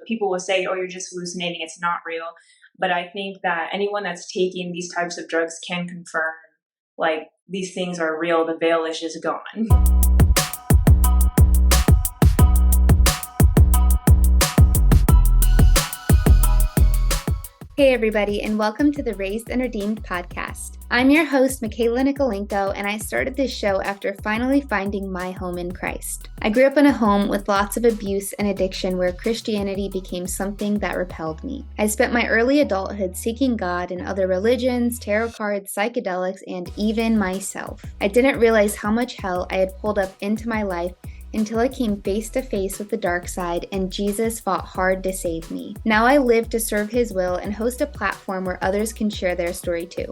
people will say, oh, you're just hallucinating, it's not real. But I think that anyone that's taking these types of drugs can confirm, like, these things are real. The veil is just gone. Hey everybody, and welcome to the Raised and Redeemed podcast. I'm your host, Michaela Nikolenko, and I started this show after finally finding my home in Christ. I grew up in a home with lots of abuse and addiction where Christianity became something that repelled me. I spent my early adulthood seeking God in other religions, tarot cards, psychedelics, and even myself. I didn't realize how much hell I had pulled up into my life until I came face to face with the dark side and Jesus fought hard to save me. Now I live to serve His will and host a platform where others can share their story too.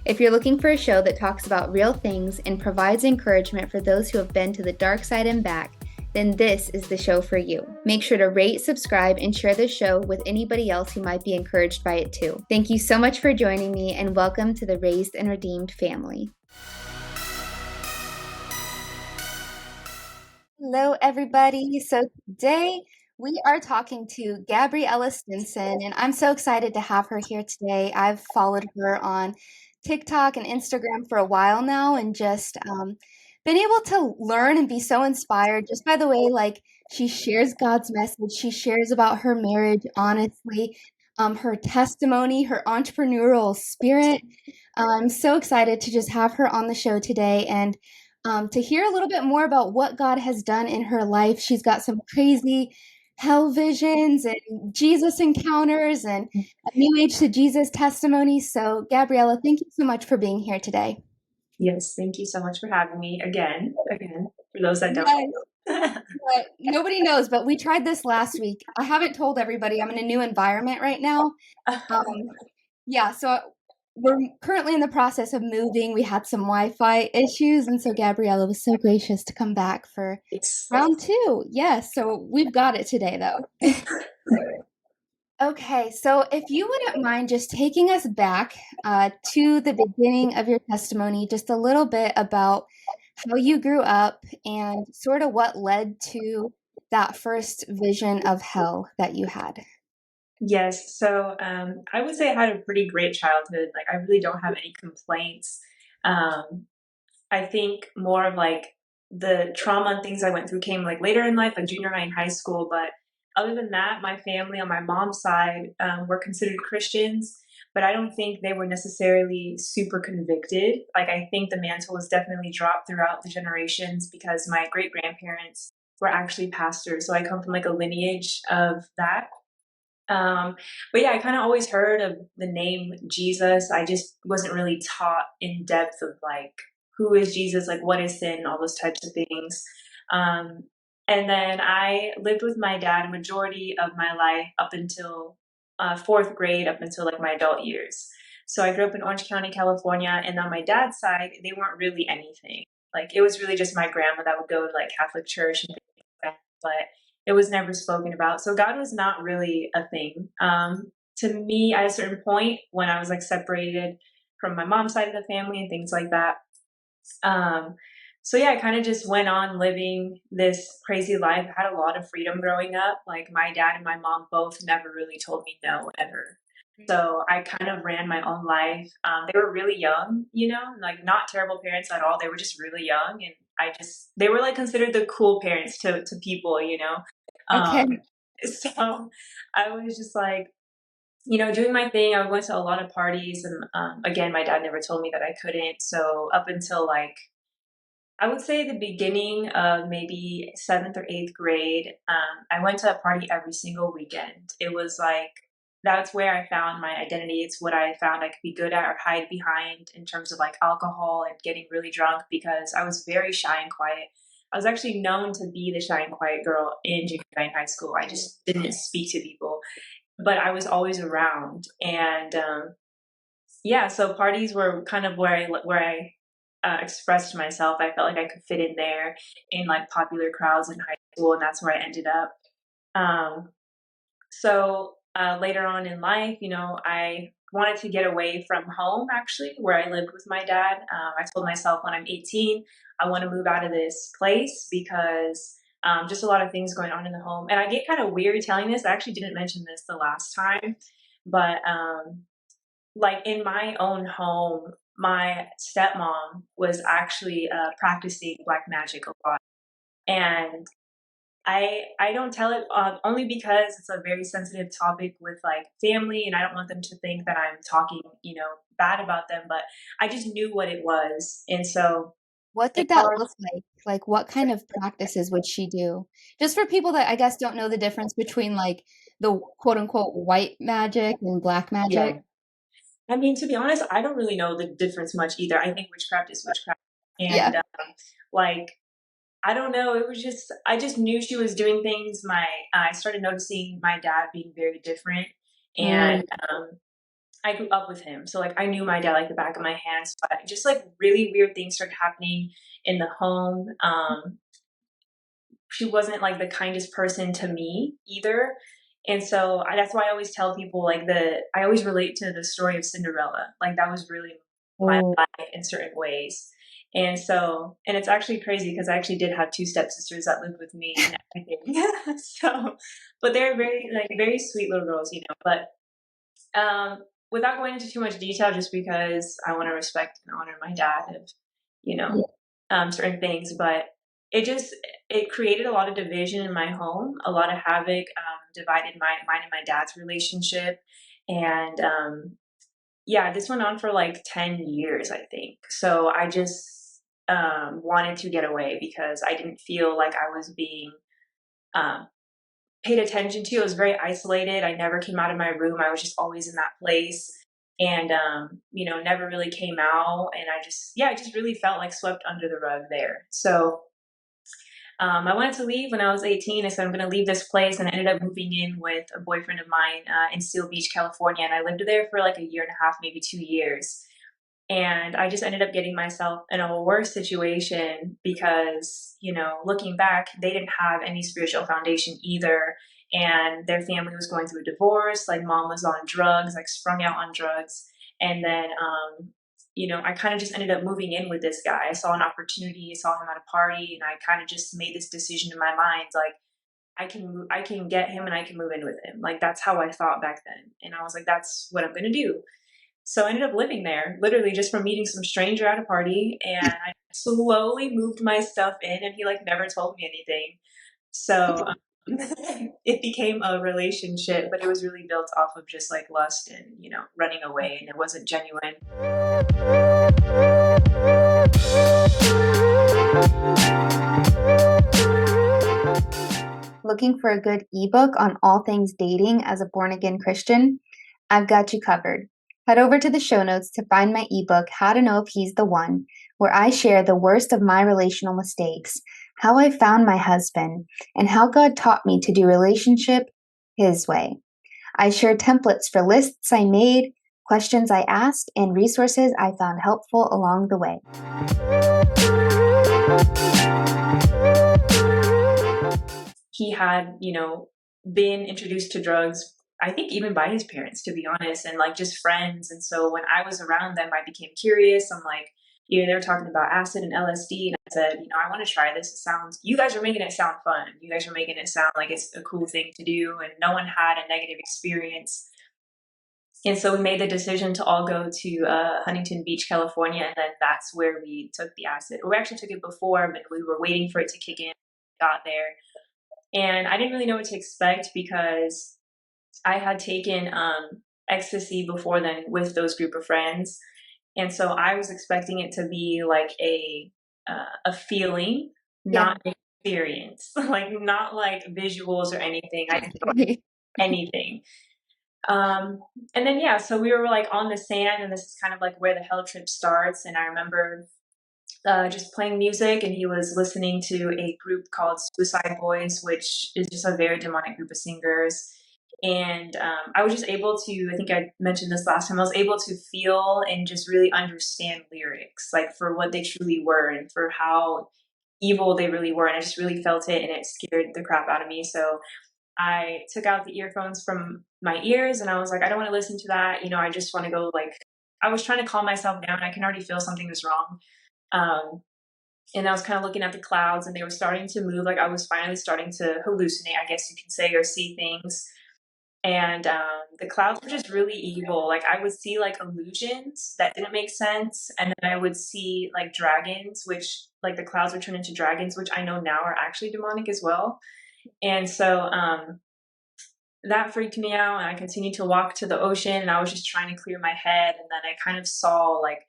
If you're looking for a show that talks about real things and provides encouragement for those who have been to the dark side and back, then this is the show for you. Make sure to rate, subscribe, and share this show with anybody else who might be encouraged by it too. Thank you so much for joining me, and welcome to the Raised and Redeemed family. Hello, everybody. So today we are talking to Gabriella Stinson, and I'm so excited to have her here today. I've followed her on TikTok and Instagram for a while now, and just been able to learn and be so inspired just by the way, like, she shares God's message. She shares about her marriage, honestly, her testimony, her entrepreneurial spirit. I'm so excited to just have her on the show today and to hear a little bit more about what God has done in her life. She's got some crazy hell visions and Jesus encounters and a new age to Jesus testimony. So, Gabriella, thank you so much for being here today. Yes, thank you so much for having me again, for those that don't know. But nobody knows, but we tried this last week. I haven't told everybody. I'm in a new environment right now. So we're currently in the process of moving. We had some Wi-Fi issues, and so Gabriella was so gracious to come back for round 2. Yes, so we've got it today, though. Okay, so if you wouldn't mind just taking us back to the beginning of your testimony, just a little bit about how you grew up and sort of what led to that first vision of hell that you had. Yes, so I would say I had a pretty great childhood. Like, I really don't have any complaints. I think more of like the trauma and things I went through came like later in life, like junior high and high school. But other than that, my family on my mom's side were considered Christians, but I don't think they were necessarily super convicted. Like, I think the mantle was definitely dropped throughout the generations because my great grandparents were actually pastors. So I come from like a lineage of that. But yeah, I kind of always heard of the name Jesus. I just wasn't really taught in depth of like, who is Jesus? Like, what is sin? All those types of things. And then I lived with my dad a majority of my life up until 4th grade, up until like my adult years. So I grew up in Orange County, California. And on my dad's side, they weren't really anything. Like, it was really just my grandma that would go to like Catholic church and things like that. But it was never spoken about. So God was not really a thing. To me, at a certain point when I was like separated from my mom's side of the family and things like that. So yeah, I kind of just went on living this crazy life. I had a lot of freedom growing up. Like, my dad and my mom both never really told me no, ever. So I kind of ran my own life. They were really young, like not terrible parents at all. They were just really young. And they were like considered the cool parents to people, Okay. So I was just like, doing my thing. I went to a lot of parties, and again, my dad never told me that I couldn't. So up until like, I would say the beginning of maybe 7th or 8th grade, I went to a party every single weekend. It was like, that's where I found my identity. It's what I found I could be good at or hide behind in terms of like alcohol and getting really drunk, because I was very shy and quiet. I was actually known to be the shy and quiet girl in junior high and high school. I just didn't speak to people, but I was always around. And so parties were kind of where I expressed myself. I felt like I could fit in there in like popular crowds in high school, and that's where I ended up. Later on in life, I wanted to get away from home, actually, where I lived with my dad. I told myself when I'm 18, I want to move out of this place because just a lot of things going on in the home. And I get kind of weird telling this. I actually didn't mention this the last time, but like in my own home, my stepmom was actually practicing black magic a lot. And I don't tell it only because it's a very sensitive topic with like family, and I don't want them to think that I'm talking, bad about them. But I just knew what it was, and so What it's did that hard. look like? Like, what kind of practices would she do? Just for people that I guess don't know the difference between like the quote unquote white magic and black Yeah, magic. I mean, to be honest, I don't really know the difference much either. I think witchcraft is witchcraft, Yeah. and like I don't know. It was just I just knew she was doing things. I started noticing my dad being very different, Mm. and I grew up with him, so like I knew my dad like the back of my hand. So just like really weird things started happening in the home. She wasn't like the kindest person to me either. And so that's why I always tell people like I always relate to the story of Cinderella. Like that was really my Oh, life in certain ways. And so, and it's actually crazy because I actually did have two stepsisters that lived with me and everything. So, but they're very, like, very sweet little girls. Without going into too much detail, just because I want to respect and honor my dad of, you know, yeah. certain things, but it just it created a lot of division in my home, a lot of havoc, divided mine and my dad's relationship, and yeah, this went on for like 10 years, I think. So I just wanted to get away because I didn't feel like I was being um, paid attention to. I was very isolated. I never came out of my room. I was just always in that place and never really came out. And I just really felt like swept under the rug there. So I wanted to leave when I was 18. I said, I'm going to leave this place. And I ended up moving in with a boyfriend of mine in Seal Beach, California. And I lived there for like a year and a half, maybe 2 years. And I just ended up getting myself in a worse situation because, looking back, they didn't have any spiritual foundation either. And their family was going through a divorce. Like mom was on drugs, like sprung out on drugs. And then, I kind of just ended up moving in with this guy. I saw an opportunity, I saw him at a party, and I kind of just made this decision in my mind, like, I can get him and I can move in with him. Like that's how I thought back then. And I was like, that's what I'm gonna do. So I ended up living there, literally just from meeting some stranger at a party, and I slowly moved my stuff in, and he like never told me anything. So it became a relationship, but it was really built off of just like lust and running away, and it wasn't genuine. Looking for a good ebook on all things dating as a born again Christian? I've got you covered. Head over to the show notes to find my ebook, How to Know If He's the One, where I share the worst of my relational mistakes, how I found my husband, and how God taught me to do relationship His way. I share templates for lists I made, questions I asked, and resources I found helpful along the way. He had, been introduced to drugs, I think even by his parents, to be honest, and like just friends. And so when I was around them, I became curious. I'm like, they were talking about acid and LSD. And I said, I want to try this. You guys are making it sound fun. You guys are making it sound like it's a cool thing to do. And no one had a negative experience. And so we made the decision to all go to Huntington Beach, California. And then that's where we took the acid. Or we actually took it before, but we were waiting for it to kick in. Got there. And I didn't really know what to expect because I had taken ecstasy before then with those group of friends. And so I was expecting it to be like a feeling, Yeah. not an experience, like not like visuals or anything. I didn't know anything. And then, yeah, so we were like on the sand, and this is kind of like where the hell trip starts. And I remember just playing music, and he was listening to a group called Suicide Boys, which is just a very demonic group of singers. And I was just able to, I think I mentioned this last time, I was able to feel and just really understand lyrics, like for what they truly were and for how evil they really were. And I just really felt it, and it scared the crap out of me. So I took out the earphones from my ears, and I was like, I don't want to listen to that. I just want to go, like, I was trying to calm myself down. I can already feel something was wrong. Um, And I was kind of looking at the clouds and they were starting to move. Like I was finally starting to hallucinate, I guess you can say, or see things. And the clouds were just really evil. Like I would see like illusions that didn't make sense. And then I would see like dragons, which like the clouds would turn into dragons, which I know now are actually demonic as well. And so that freaked me out. And I continued to walk to the ocean and I was just trying to clear my head. And then I kind of saw like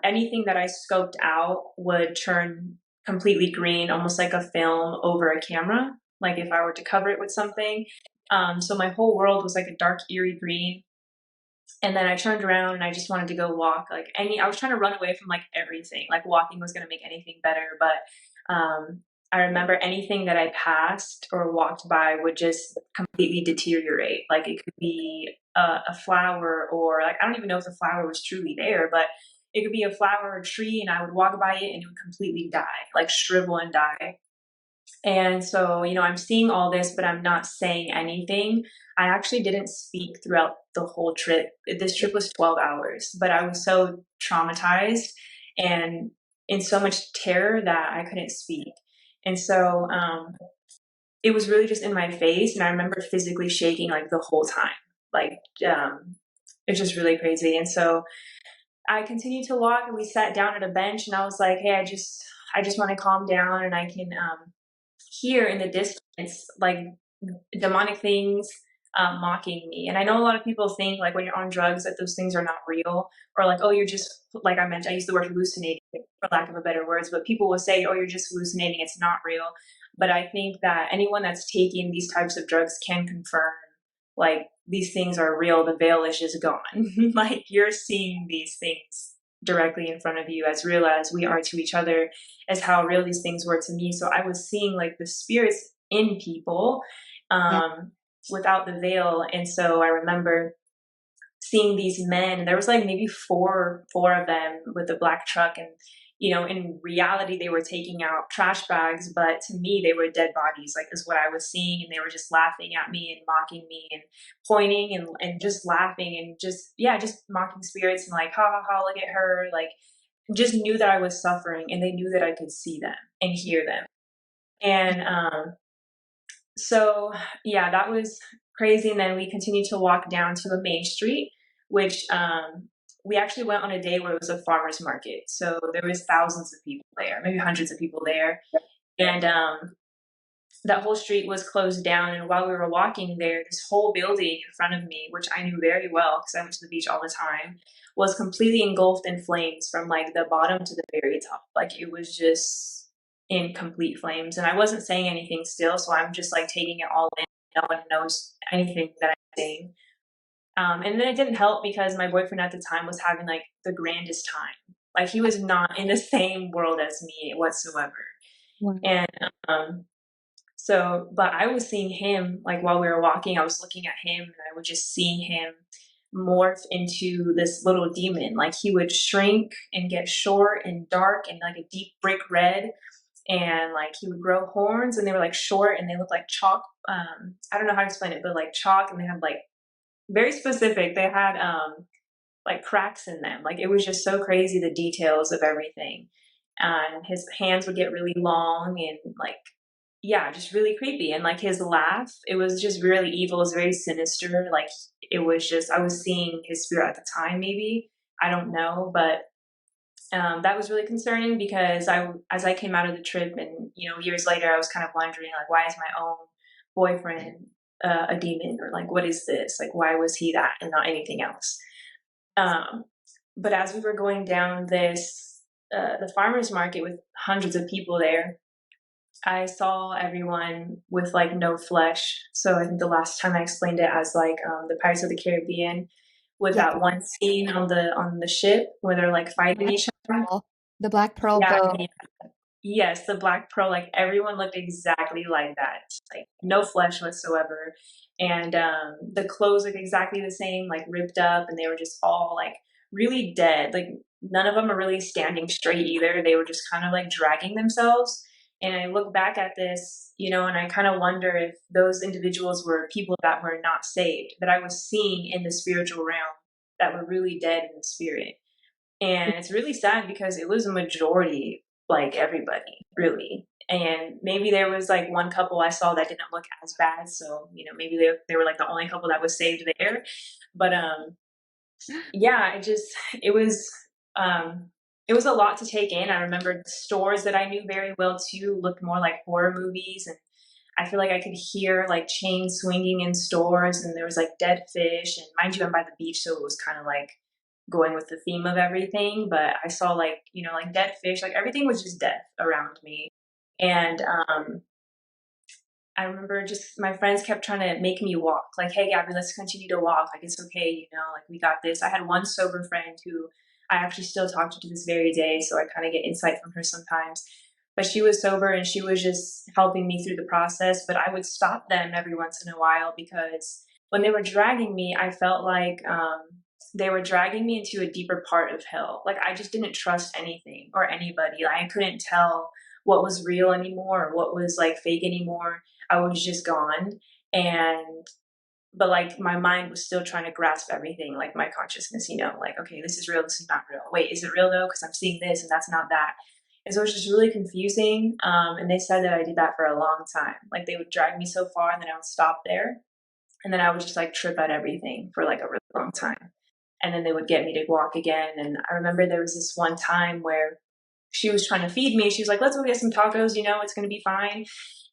anything that I scoped out would turn completely green, almost like a film over a camera, like if I were to cover it with something. So my whole world was like a dark, eerie green. And then I turned around and I just wanted to go walk. I was trying to run away from like everything. Like walking was going to make anything better. But I remember anything that I passed or walked by would just completely deteriorate. Like it could be a flower, or like, I don't even know if the flower was truly there, but it could be a flower or tree, and I would walk by it and it would completely die, like shrivel and die. And so, I'm seeing all this, but I'm not saying anything. I actually didn't speak throughout the whole trip. This trip was 12 hours, but I was so traumatized and in so much terror that I couldn't speak. And so it was really just in my face. And I remember physically shaking like the whole time. Like, it's just really crazy. And so I continued to walk and we sat down at a bench and I was like, hey, I just want to calm down and I can hear in the distance like demonic things mocking me. And I know a lot of people think like when you're on drugs that those things are not real, or like, oh, you're just, like I mentioned, I use the word hallucinating for lack of a better words, but people will say, oh, you're just hallucinating, it's not real. But I think that anyone that's taking these types of drugs can confirm like these things are real. The veil is just gone. Like you're seeing these things directly in front of you, as real as we are to each other, as how real these things were to me. So I was seeing like the spirits in people Yeah. without the veil. And so I remember seeing these men. There was like maybe four of them with the black truck, and in reality they were taking out trash bags, but to me they were dead bodies, like is what I was seeing. And they were just laughing at me and mocking me and pointing and just laughing and just mocking spirits and like, ha ha ha, look at her, like just knew that I was suffering, and they knew that I could see them and hear them. And so yeah, that was crazy. And then we continued to walk down to a main street, which we actually went on a day where it was a farmer's market. So there was thousands of people there, maybe hundreds of people there. And that whole street was closed down. And while we were walking there, this whole building in front of me, which I knew very well because I went to the beach all the time, was completely engulfed in flames from like the bottom to the very top. Like it was just in complete flames. And I wasn't saying anything still. So I'm just like taking it all in. No one knows anything that I'm saying. And then it didn't help because my boyfriend at the time was having like the grandest time. Like he was not in the same world as me whatsoever. Wow. And but I was seeing him, like while we were walking, I was looking at him and I was just seeing him morph into this little demon. Like he would shrink and get short and dark and like a deep brick red. And like he would grow horns and they were like short and they looked like chalk. I don't know how to explain it, but like chalk, and they had like very specific. They had like cracks in them. Like it was just so crazy, the details of everything. And his hands would get really long and like, yeah, just really creepy. And like his laugh, it was just really evil. It was very sinister. Like it was just, I was seeing his spirit at the time, maybe. I don't know. But that was really concerning because as I came out of the trip and, years later, I was kind of wondering, like, why is my own boyfriend a demon? Or like, what is this? Like, why was he that and not anything else? But as we were going down the farmer's market with hundreds of people there, I saw everyone with like no flesh. So I think the last time I explained it as like the Pirates of the Caribbean, with Yeah. that one scene on the ship where they're like fighting each other. The Black Pearl Yeah, boat. yeah. Yes, the Black Pearl, like everyone looked exactly like that, like no flesh whatsoever. And the clothes looked exactly the same, like ripped up, and they were just all like really dead. Like none of them are really standing straight either. They were just kind of like dragging themselves. And I look back at this, and I kind of wonder if those individuals were people that were not saved, that I was seeing in the spiritual realm, that were really dead in the spirit. And it's really sad because it was a majority, like everybody, really. And maybe there was like one couple I saw that didn't look as bad, so maybe they were like the only couple that was saved there. But yeah, it was it was a lot to take in. I remember the stores that I knew very well too looked more like horror movies, and I feel like I could hear like chains swinging in stores, and there was like dead fish. And mind you, I'm by the beach, so it was kind of like going with the theme of everything. But I saw like like dead fish, like everything was just death around me. And I remember just my friends kept trying to make me walk. Like, hey, Gabby, let's continue to walk. Like, it's okay, like we got this. I had one sober friend who I actually still talk to this very day. So I kind of get insight from her sometimes. But she was sober and she was just helping me through the process. But I would stop them every once in a while because when they were dragging me, I felt like they were dragging me into a deeper part of hell. Like, I just didn't trust anything or anybody. Like, I couldn't tell what was real anymore or what was like fake anymore. I was just gone. And but like my mind was still trying to grasp everything, like my consciousness, like, okay, this is real, this is not real. Wait, is it real though? Because I'm seeing this and that's not that. And so it was just really confusing. And they said that I did that for a long time. Like they would drag me so far and then I would stop there. And then I would just like trip at everything for like a really long time. And then they would get me to walk again. And I remember there was this one time where she was trying to feed me. She was like, let's go get some tacos, it's going to be fine.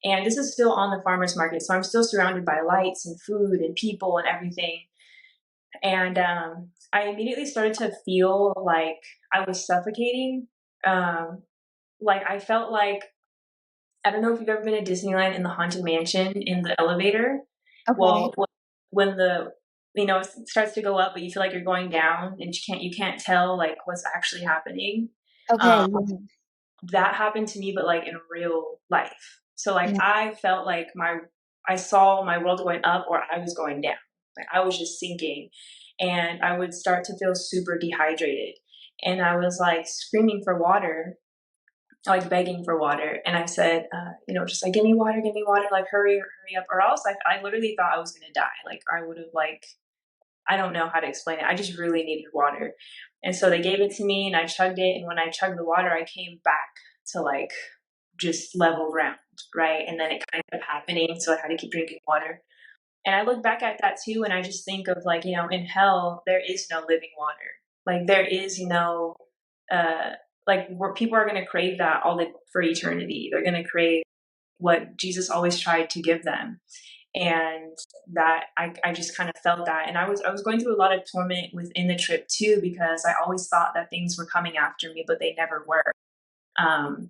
And this is still on the farmer's market. So I'm still surrounded by lights and food and people and everything. And I immediately started to feel like I was suffocating. Like I felt like, I don't know if you've ever been to Disneyland in the Haunted Mansion in the elevator. Okay. Well, when the it starts to go up, but you feel like you're going down, and you can't tell like what's actually happening. Okay. That happened to me, but like in real life. So like Yeah. I felt like I saw my world going up or I was going down. Like I was just sinking, and I would start to feel super dehydrated, and I was like screaming for water, like begging for water. And I said, just like, give me water, like hurry up, or else I literally thought I was going to die. Like I would have like, I don't know how to explain it. I just really needed water. And so they gave it to me and I chugged it. And when I chugged the water, I came back to like just level ground. Right. And then it kind of kept happening. So I had to keep drinking water. And I look back at that too. And I just think of like, in hell, there is no living water. Like there is uh, like where people are going to crave that for eternity. They're going to crave what Jesus always tried to give them. And that I just kind of felt that. And I was going through a lot of torment within the trip too, because I always thought that things were coming after me, but they never were. Um,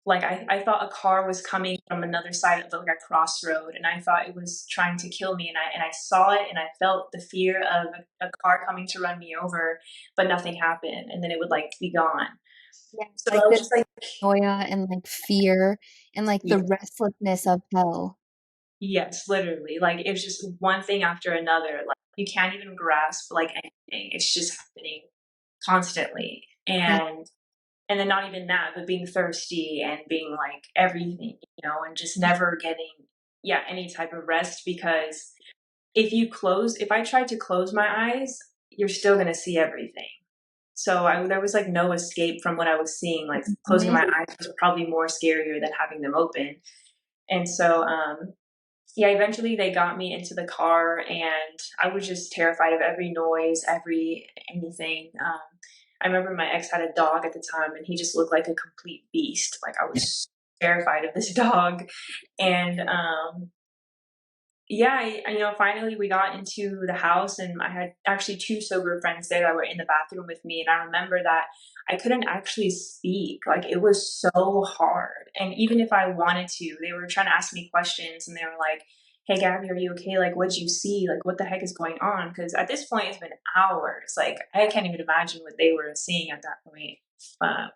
like I thought a car was coming from another side of like a crossroad, and I thought it was trying to kill me, and I saw it and I felt the fear of a car coming to run me over, but nothing happened, and then it would like be gone. Yeah. So Like I was the just like, paranoia and like fear and like the yeah, restlessness of hell. yes, literally. Like it's just one thing after another. Like you can't even grasp like anything. It's just happening constantly. Yeah. And then not even that, but being thirsty and being like everything, and just never getting any type of rest, because if I tried to close my eyes, you're still gonna see everything. So there was like no escape from what I was seeing. Like closing Mhm. my eyes was probably more scarier than having them open. And so yeah, eventually they got me into the car and I was just terrified of every noise, anything. I remember my ex had a dog at the time and he just looked like a complete beast. Like I was terrified of this dog. And yeah, finally we got into the house and I had actually two sober friends there that were in the bathroom with me. And I remember that I couldn't actually speak. Like it was so hard. And even if I wanted to, they were trying to ask me questions and they were like, hey, Gabby, are you okay? Like, what'd you see? Like, what the heck is going on? Because at this point, it's been hours. Like, I can't even imagine what they were seeing at that point,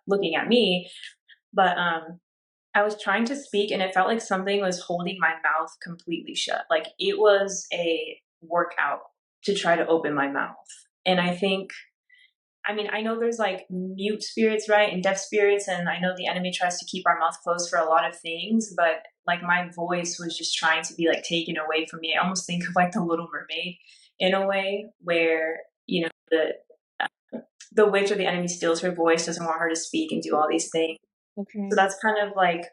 looking at me. But I was trying to speak and it felt like something was holding my mouth completely shut. Like it was a workout to try to open my mouth. And I know there's like mute spirits, right? And deaf spirits. And I know the enemy tries to keep our mouth closed for a lot of things, but like my voice was just trying to be like taken away from me. I almost think of like the Little Mermaid in a way where, the the witch or the enemy steals her voice, doesn't want her to speak and do all these things. Okay. So that's kind of like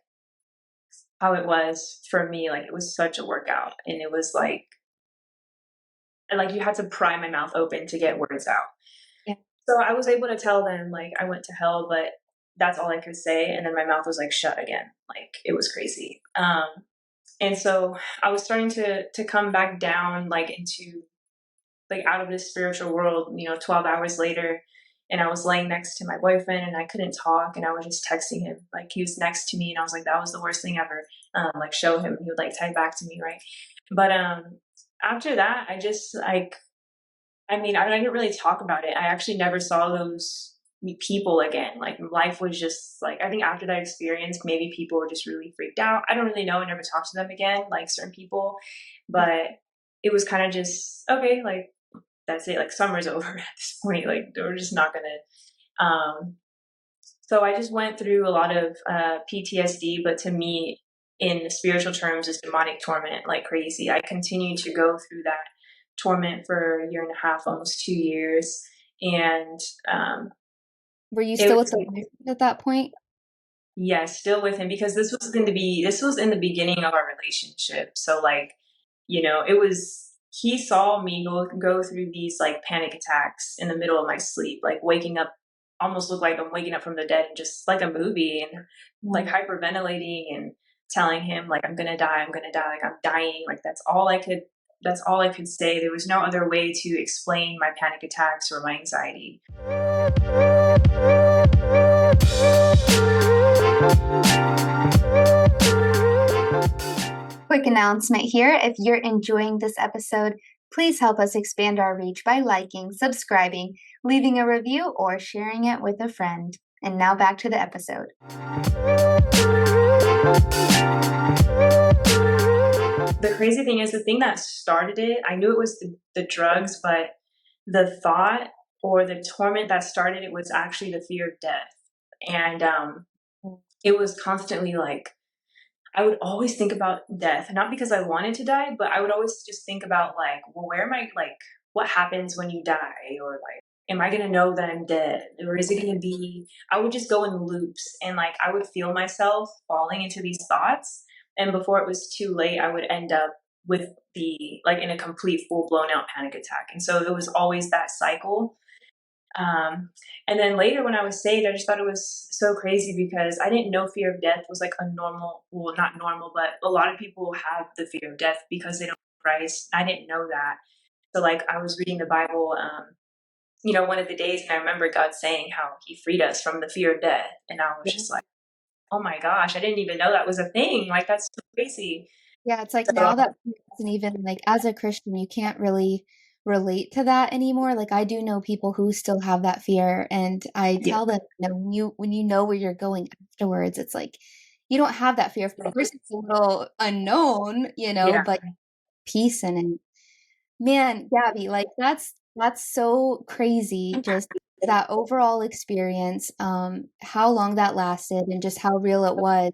how it was for me. Like it was such a workout, and it was like you had to pry my mouth open to get words out. Yeah. So I was able to tell them like I went to hell, but that's all I could say. And then my mouth was like shut again. Like it was crazy. And so I was starting to come back down like into like out of this spiritual world, 12 hours later. And I was laying next to my boyfriend and I couldn't talk. And I was just texting him. Like he was next to me and I was like, that was the worst thing ever. Like show him. He would like type back to me. Right. But after that, I just like, I mean, I didn't really talk about it. I actually never saw those people again. Like life was just like, I think after that experience, maybe people were just really freaked out. I don't really know. I never talked to them again, like certain people, but it was kind of just, okay, like that's it. Like summer's over at this point. Like we're just not going to, so I just went through a lot of PTSD, but to me, in spiritual terms, is demonic torment like crazy. I continued to go through that torment for a year and a half, almost 2 years. And Were you it still with was, the boyfriend at that point? yeah, still with him because this was in the beginning of our relationship. So like, it was, he saw me go through these like panic attacks in the middle of my sleep, like waking up, almost look like I'm waking up from the dead, just like a movie, and like hyperventilating and telling him like I'm gonna die, like I'm dying, like that's all I could say. There was no other way to explain my panic attacks or my anxiety. Quick announcement here. If you're enjoying this episode, please help us expand our reach by liking, subscribing, leaving a review, or sharing it with a friend. And now back to the episode. The crazy thing is, the thing that started it, I knew it was the drugs, but the thought or the torment that started it was actually the fear of death. And it was constantly like, I would always think about death, not because I wanted to die, but I would always just think about like, well, where am I, like, what happens when you die? Or like, am I going to know that I'm dead? Or is it going to be, I would just go in loops and like, I would feel myself falling into these thoughts. And before it was too late, I would end up with like in a complete full blown out panic attack. And so it was always that cycle. And then later when I was saved, I just thought it was so crazy because I didn't know fear of death was like a normal, well, not normal, but a lot of people have the fear of death because they don't know Christ. I didn't know that. So like I was reading the Bible, one of the days, and I remember God saying how he freed us from the fear of death. And I was just like, oh my gosh, I didn't even know that was a thing. Like that's so crazy. Yeah, it's like So, now that isn't even like as a Christian, you can't really relate to that anymore. Like I do know people who still have that fear, and I yeah, tell them, when you know where you're going afterwards, it's like you don't have that fear. Of course, it's a little unknown, yeah. but peace in it. Man, Gabby, like that's so crazy. Just that overall experience, how long that lasted, and just how real it was.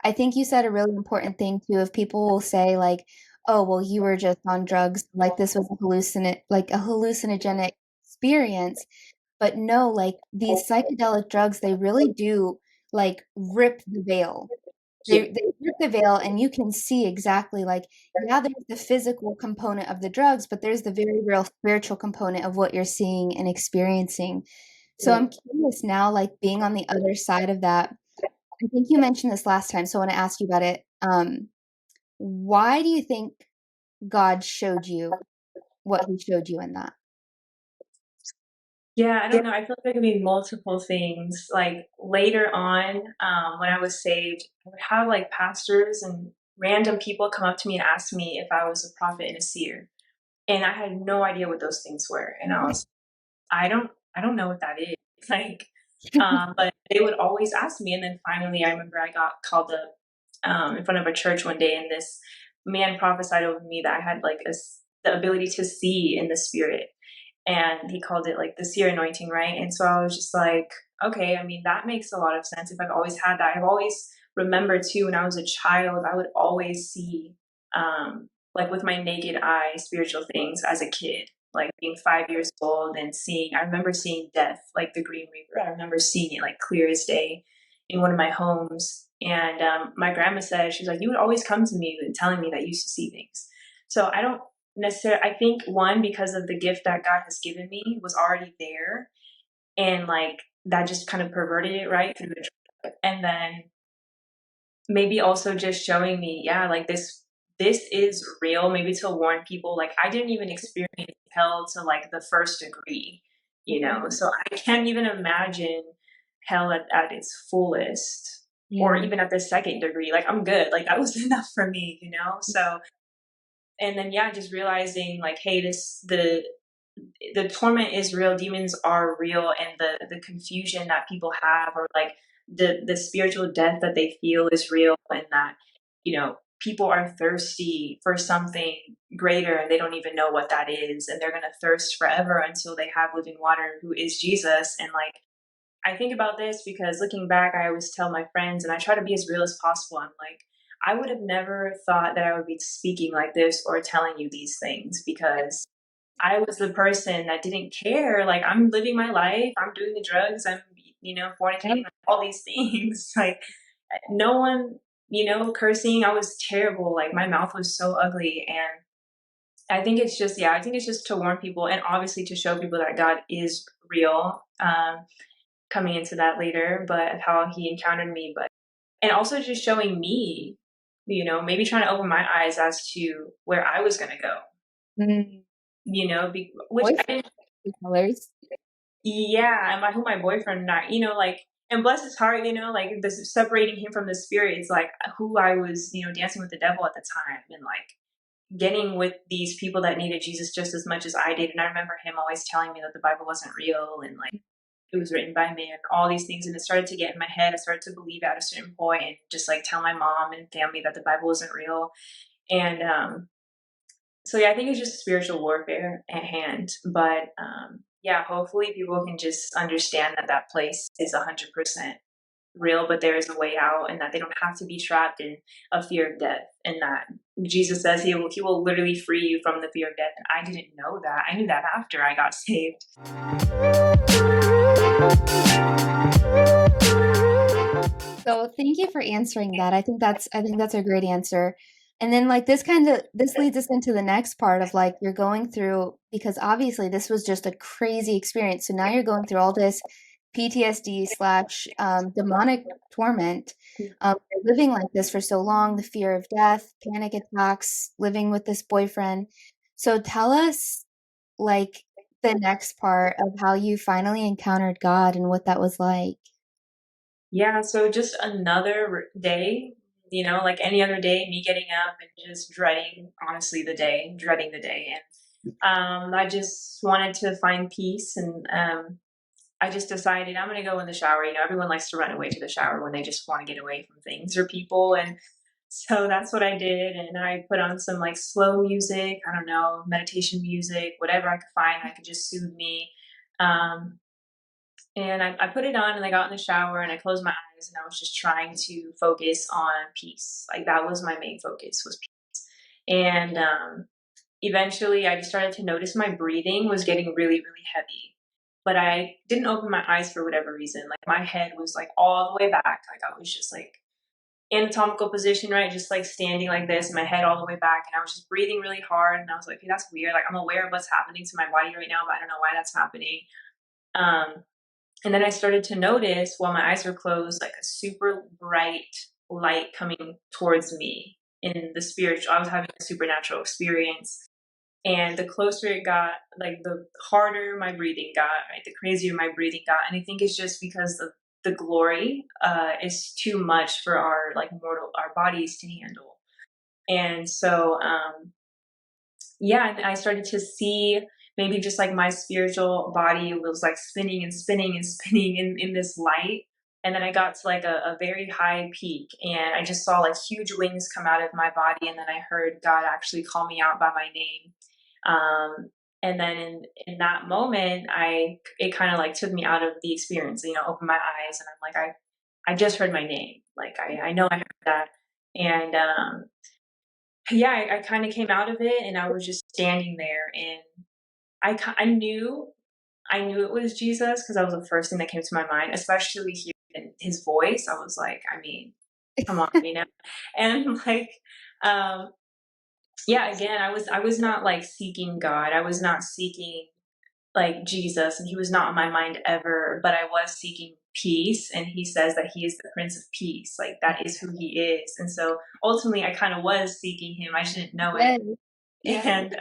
I think you said a really important thing too. If people will say like, "Oh, well, you were just on drugs," like this was a hallucinogenic experience. But no, like these psychedelic drugs, they really do like rip the veil. Yeah. They rip the veil, and you can see exactly like, yeah, there's the physical component of the drugs, but there's the very real spiritual component of what you're seeing and experiencing. So I'm curious now, like being on the other side of that. I think you mentioned this last time, so I want to ask you about it. Why do you think God showed you what he showed you in that? Yeah, I don't know. I feel like there could be multiple things. Like later on, when I was saved, I would have like pastors and random people come up to me and ask me if I was a prophet and a seer. And I had no idea what those things were. And I was, I don't know what that is. Like, but they would always ask me. And then finally, I remember I got called up in front of a church one day, and this man prophesied over me that I had like the ability to see in the spirit. And he called it like the seer anointing, right? And so I was just like, okay, I mean, that makes a lot of sense. If I've always had that, I've always remembered too, when I was a child, I would always see, like with my naked eye, spiritual things as a kid. like being 5 years old and I remember seeing death, like the Green Reaper. I remember seeing it like clear as day in one of my homes. And my grandma said, she's like, you would always come to me and telling me that you used to see things. So I don't necessarily, I think one, because of the gift that God has given me was already there. And like that just kind of perverted it right through the drug. And then maybe also just showing me, yeah, like this is real, maybe to warn people. Like I didn't even experience hell to like the first degree, so I can't even imagine hell at its fullest, or Yeah. even at the second degree. Like I'm good, like that was enough for me, so. And then yeah, just realizing like, hey, the torment is real, demons are real, and the confusion that people have, or like the spiritual death that they feel is real, and that people are thirsty for something greater and they don't even know what that is, and they're going to thirst forever until they have living water, who is Jesus. And like I think about this because looking back, I always tell my friends, and I try to be as real as possible. I'm like, I would have never thought that I would be speaking like this or telling you these things, because I was the person that didn't care. Like I'm living my life, I'm doing the drugs, I'm fornicating, all these things. Like no one, cursing. I was terrible. Like my mouth was so ugly. And I think it's just, yeah, I think it's just to warn people, and obviously to show people that God is real. Coming into that later, but of how he encountered me, and also just showing me, maybe trying to open my eyes as to where I was going to go, Mm. which I didn't. Colors. Yeah, and who my boyfriend not, like, and bless his heart, like this separating him from the spirit. It's like who I was, dancing with the devil at the time, and like getting with these people that needed Jesus just as much as I did. And I remember him always telling me that the Bible wasn't real, and like it was written by man, all these things. And it started to get in my head. I started to believe at a certain point, and just like tell my mom and family that the Bible wasn't real. And so yeah, I think it's just spiritual warfare at hand. But yeah, hopefully people can just understand that that place is 100% real, but there is a way out, and that they don't have to be trapped in a fear of death. And that Jesus says he will literally free you from the fear of death. And I didn't know that. I knew that after I got saved. So thank you for answering that. I think that's a great answer. And then like this leads us into the next part of like you're going through, because obviously this was just a crazy experience. So now you're going through all this PTSD slash demonic torment. You're living like this for so long, the fear of death, panic attacks, living with this boyfriend. So tell us like the next part of how you finally encountered God and what that was like. Yeah, so just another day, like any other day, me getting up and just dreading, honestly, dreading the day. And I just wanted to find peace. And I just decided I'm going to go in the shower. Everyone likes to run away to the shower when they just want to get away from things or people. And so that's what I did. And I put on some like slow music, I don't know, meditation music, whatever I could find that could just soothe me. Um, and I put it on, and I got in the shower and I closed my eyes, and I was just trying to focus on peace. Like that was my main focus, was peace. And eventually I just started to notice my breathing was getting really, really heavy. But I didn't open my eyes for whatever reason. Like my head was like all the way back. Like I was just like anatomical position, right? Just like standing like this, and my head all the way back. And I was just breathing really hard. And I was like, hey, that's weird. Like I'm aware of what's happening to my body right now, but I don't know why that's happening. Um, and then I started to notice while my eyes were closed, like a super bright light coming towards me in the spiritual. I was having a supernatural experience. And the closer it got, like the harder my breathing got, right? The crazier my breathing got. And I think it's just because the glory is too much for our bodies to handle. And so yeah, and I started to see maybe just like my spiritual body was like spinning and spinning and spinning in this light. And then I got to like a very high peak, and I just saw like huge wings come out of my body. And then I heard God actually call me out by my name. And then in that moment, it kind of like took me out of the experience, opened my eyes, and I'm like, I just heard my name. Like, I know I heard that. And, yeah, I kind of came out of it, and I was just standing there. And I knew it was Jesus because that was the first thing that came to my mind, especially hearing his voice. I was like, I mean, come on, you know? And like, um, yeah, again, I was not like seeking God. I was not seeking like Jesus, and he was not on my mind ever, but I was seeking peace. And he says that he is the Prince of Peace. Like that is who he is. And so ultimately I kind of was seeking him. I just didn't know it. Yes. Yeah. And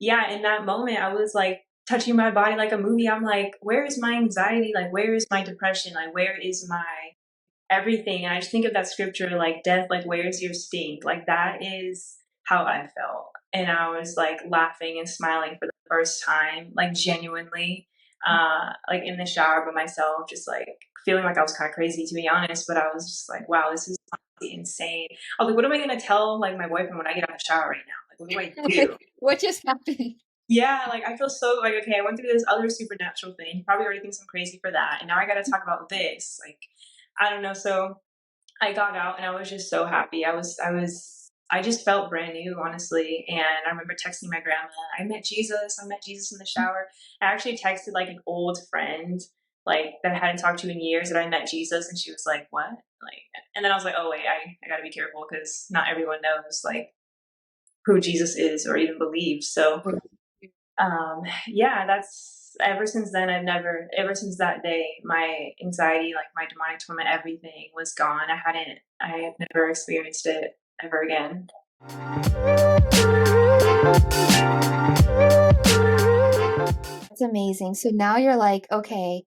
yeah, in that moment, I was like touching my body like a movie. I'm like, where is my anxiety? Like, where is my depression? Like, where is my everything? And I just think of that scripture, like, death, like, where's your sting? Like, that is how I felt. And I was like laughing and smiling for the first time, like, genuinely, like in the shower by myself, just like feeling like I was kind of crazy, to be honest. But I was just like, wow, this is honestly insane. I was like, what am I going to tell like my boyfriend when I get out of the shower right now? Like, what do I do? What just happened? Yeah, like I feel so like, okay, I went through this other supernatural thing. He probably already thinks I'm crazy for that. And now I got to talk about this. Like, I don't know. So I got out and I was just so happy. I just felt brand new, honestly. And I remember texting my grandma, I met Jesus. I met Jesus in the shower. I actually texted like an old friend, like that I hadn't talked to in years, that I met Jesus. And she was like, what? Like, and then I was like, oh, wait, I got to be careful because not everyone knows like who Jesus is or even believes. So yeah, that's ever since then. Ever since that day, my anxiety, like my demonic torment, everything was gone. I have never experienced it ever again. That's amazing. So now you're like, okay,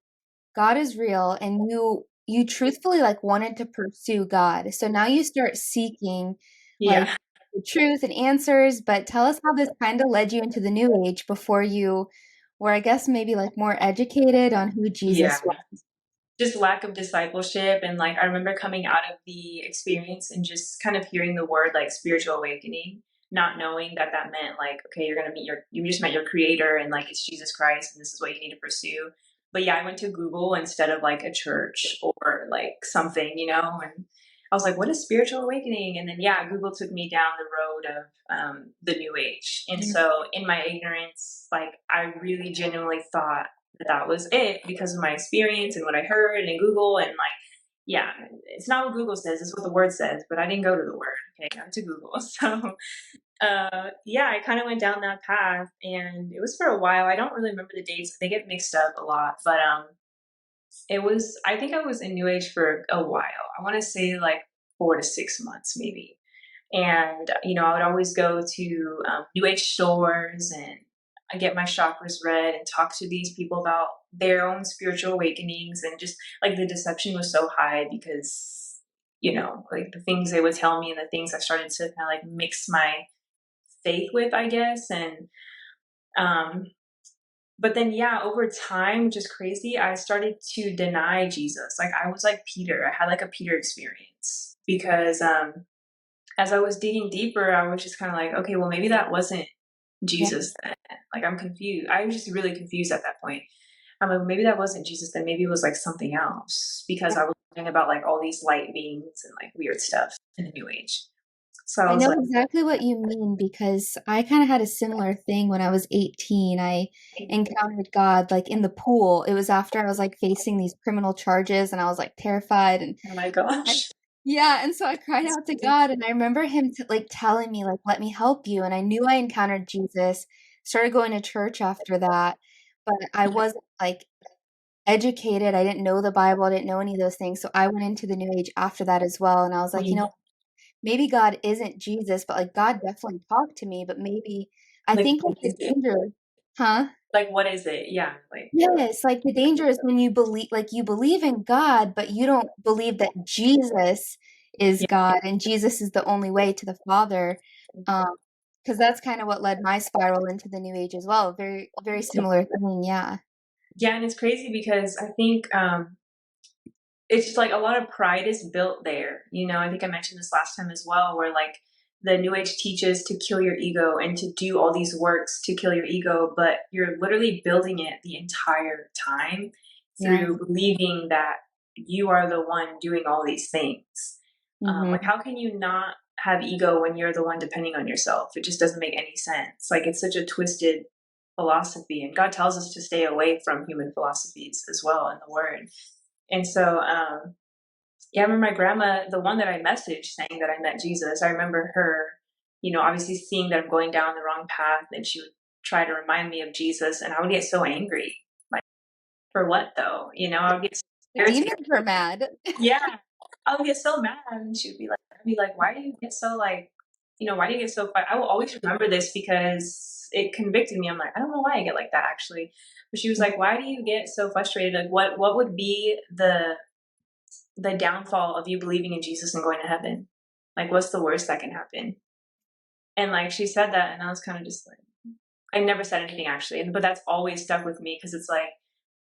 God is real, and you truthfully like wanted to pursue God. So now you start seeking like Yeah. the truth and answers, but tell us how this kind of led you into the new age before you were, I guess, maybe like more educated on who Yeah. Jesus was. Just lack of discipleship. And like, I remember coming out of the experience and just kind of hearing the word like spiritual awakening, not knowing that that meant like, okay, you're going to meet you just met your creator and like it's Jesus Christ and this is what you need to pursue. But yeah, I went to Google instead of like a church or like something, and I was like, what is spiritual awakening? And then, yeah, Google took me down the road of the new age. And so in my ignorance, like I really genuinely thought that was it because of my experience and what I heard in Google. And like, yeah, it's not what Google says, it's what the word says, but I didn't go to the word. Okay, I went to Google. So, yeah, I kind of went down that path and it was for a while. I don't really remember the dates. They get mixed up a lot, but, I think I was in New Age for a while. I want to say like 4 to 6 months, maybe. And, I would always go to New Age stores and I get my chakras read and talk to these people about their own spiritual awakenings. And just like the deception was so high because, like the things they would tell me and the things I started to kind of like mix my faith with, I guess. And, um, but then, yeah, over time, which is crazy, I started to deny Jesus. Like I was like Peter. I had like a Peter experience because, as I was digging deeper, I was just kind of like, okay, well, maybe that wasn't Yeah. Jesus then. Like, I'm confused. I was just really confused at that point. I'm like, maybe that wasn't Jesus then. Maybe it was like something else because I was learning about like all these light beings and like weird stuff in the New Age. So I I was know like, exactly what you mean because I kind of had a similar thing when I was 18. I encountered God like in the pool. It was after I was like facing these criminal charges and I was like terrified and oh my I, gosh. yeah, and so I cried out to God and I remember him like telling me like let me help you and I knew I encountered Jesus. Started going to church after that, but I wasn't like educated. I didn't know the Bible. I didn't know any of those things. So I went into the new age after that as well and I was like, maybe God isn't Jesus, but like God definitely talked to me, but maybe I Like, think like what the is it? danger, huh? Like, what is it? Yeah. Like, Yes, like the danger is when you believe in God, but you don't believe that Jesus is yeah. God and Jesus is the only way to the Father. Because that's kind of what led my spiral into the New Age as well. Very, very similar thing, yeah. Yeah. And it's crazy because I think, it's just like a lot of pride is built there. I think I mentioned this last time as well, where like the new age teaches to kill your ego and to do all these works to kill your ego, but you're literally building it the entire time Yeah. through believing that you are the one doing all these things. Like, Hmm. how can you not have ego when you're the one depending on yourself? It just doesn't make any sense. Like, it's such a twisted philosophy, and God tells us to stay away from human philosophies as well in the Word. And so, yeah, I remember my grandma, the one that I messaged saying that I met Jesus. I remember her, obviously seeing that I'm going down the wrong path, and she would try to remind me of Jesus, and I would get so angry. Like, for what though? I would get so The irritated. demons were mad. Yeah, I would get so mad, and she would be like, I'd be like, why do you get so like, why do you get so? I will always remember this because it convicted me. I'm like, I don't know why I get like that actually. But she was like, why do you get so frustrated? Like, what would be the downfall of you believing in Jesus and going to heaven? Like, what's the worst that can happen? And like, she said that, and I was kind of just like, I never said anything actually, but that's always stuck with me because it's like,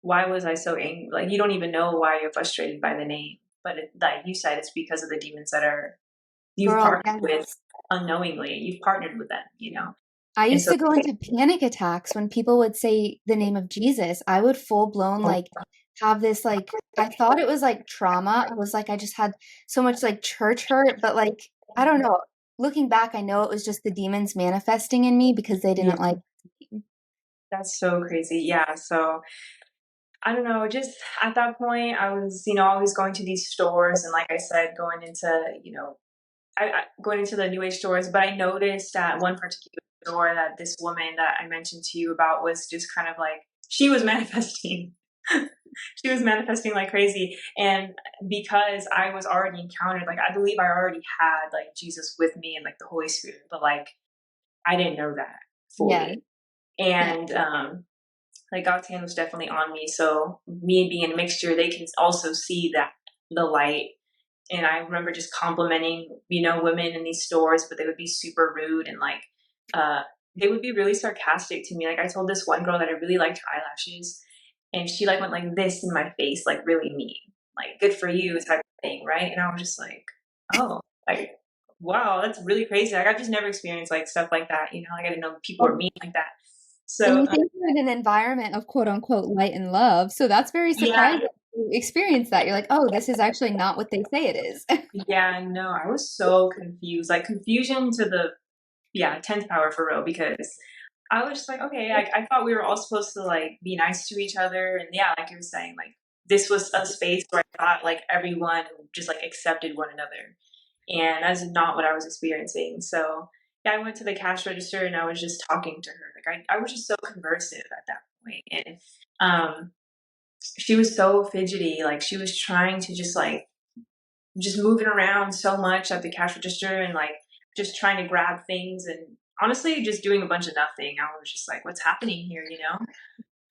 why was I so angry? Like, you don't even know why you're frustrated by the name, but like you said, it's because of the demons that you've Girl, partnered with yes. unknowingly. You've partnered with them. I And used so, to go into panic attacks when people would say the name of Jesus. I would full blown like have this like I thought it was like trauma. I was like I just had so much like church hurt, but like I don't know. Looking back, I know it was just the demons manifesting in me because they yeah, didn't like me. that's so crazy. Yeah. So I don't know, just at that point, I was, always going to these stores, and like I said, going into, going into the new age stores. But I noticed at one particular store that this woman that I mentioned to you about was just kind of like, she was manifesting. She was manifesting like crazy. And because I was already encountered, like, I believe I already had like Jesus with me and like the Holy Spirit, but like, I didn't know that Yeah. fully. Yeah. And, like God's hand was definitely on me. So me being in a mixture, they can also see that the light. And I remember just complimenting, women in these stores, but they would be super rude and like, uh, they would be really sarcastic to me. Like I told this one girl that I really liked her eyelashes, and she like went like this in my face, like really mean, like good for you type of thing, right? And I was just like, oh, like wow, that's really crazy. Like I've just never experienced like stuff like that. Like I didn't know people were mean like that. And So you think you're in an environment of quote unquote light and love. So that's very yeah, surprising to experience that. You're like, oh, this is actually not what they say it is. yeah, no, I was so confused, like confusion to the 10th power for real, because I was just like, okay, I thought we were all supposed to like be nice to each other, and yeah, like you were saying, like this was a space where I thought like everyone just like accepted one another, and that's not what I was experiencing. So yeah, I went to the cash register and I was just talking to her, like I was just so conversive at that point, and um, she was so fidgety, like she was trying to just moving around so much at the cash register and like just trying to grab things and honestly just doing a bunch of nothing. I was just like, what's happening here?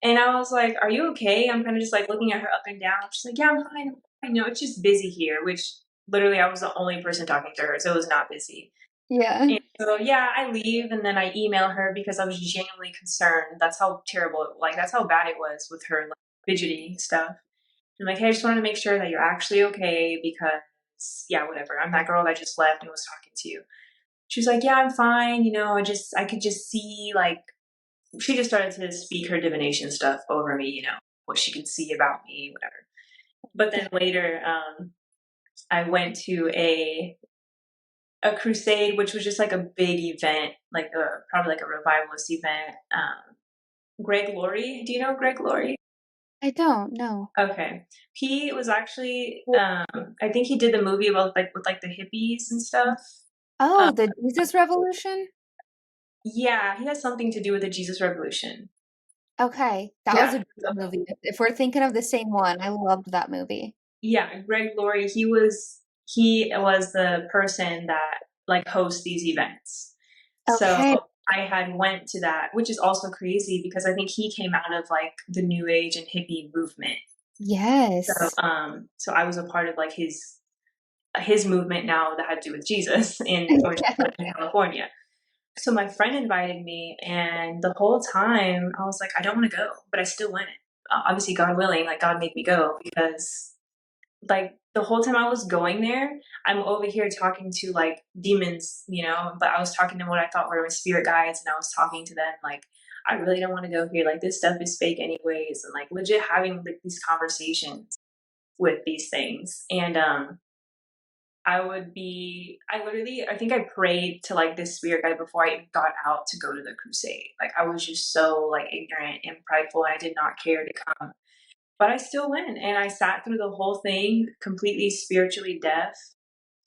And I was like, are you okay? I'm kind of just like looking at her up and down. She's like, yeah, I'm fine. I'm fine. It's just busy here, which literally I was the only person talking to her. So it was not busy. Yeah. And so, yeah, I leave and then I email her because I was genuinely concerned. That's how terrible, like, that's how bad it was with her like, fidgety stuff. I'm like, hey, I just wanted to make sure that you're actually okay because, yeah, whatever. I'm that girl that just left and was talking to you. She was like, yeah, I'm fine. I could just see, like, she just started to speak her divination stuff over me, what she could see about me, whatever. But then later, I went to a crusade, which was just like a big event, like probably like a revivalist event. Greg Laurie, do you know Greg Laurie? I don't know. Okay. He was actually I think he did the movie about like with like the hippies and stuff. Oh, the Jesus Revolution? Yeah, he has something to do with the Jesus Revolution. Okay. That was a Yeah. great movie. If we're thinking of the same one, I loved that movie. Yeah, Greg Laurie, he was the person that like hosts these events. So Okay. I had went to that, which is also crazy because I think he came out of like the new age and hippie movement. So Yes. so I was a part of like his movement now that had to do with Jesus in Orange County, California. So my friend invited me, and the whole time I was like, I don't want to go, but I still went. Obviously, God willing, like God made me go because, like, the whole time I was going there, I'm over here talking to like demons, but I was talking to what I thought were my spirit guides, and I was talking to them like, I really don't want to go here. Like, this stuff is fake, anyways, and like legit having like these conversations with these things, and I think I prayed to like this spirit guide before I even got out to go to the crusade. Like I was just so like ignorant and prideful, and I did not care to come. But I still went and I sat through the whole thing completely spiritually deaf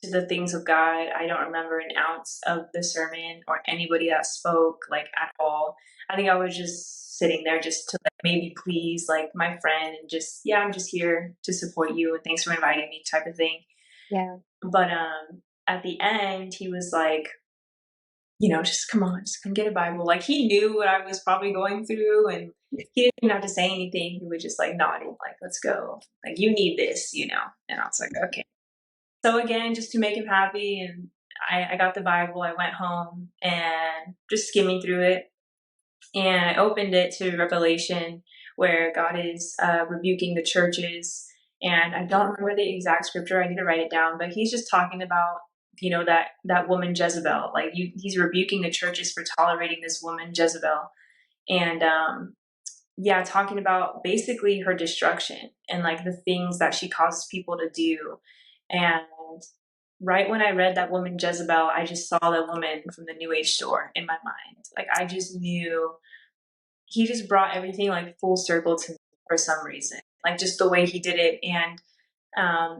to the things of God. I don't remember an ounce of the sermon or anybody that spoke like at all. I think I was just sitting there just to like maybe please like my friend and just, yeah, I'm just here to support you and thanks for inviting me type of thing. Yeah. But at the end he was like, just come on, just come get a Bible. Like he knew what I was probably going through, and he didn't even have to say anything. He was just like nodding, like, let's go. Like, you need this. And I was like, okay. So again, just to make him happy, and I got the Bible, I went home and just skimming through it. And I opened it to Revelation where God is rebuking the churches. And I don't remember the exact scripture. I need to write it down. But he's just talking about, that woman Jezebel. Like he's rebuking the churches for tolerating this woman Jezebel. And yeah, talking about basically her destruction and like the things that she causes people to do. And right when I read that woman Jezebel, I just saw the woman from the New Age store in my mind. Like I just knew he just brought everything like full circle to me for some reason, like just the way he did it. And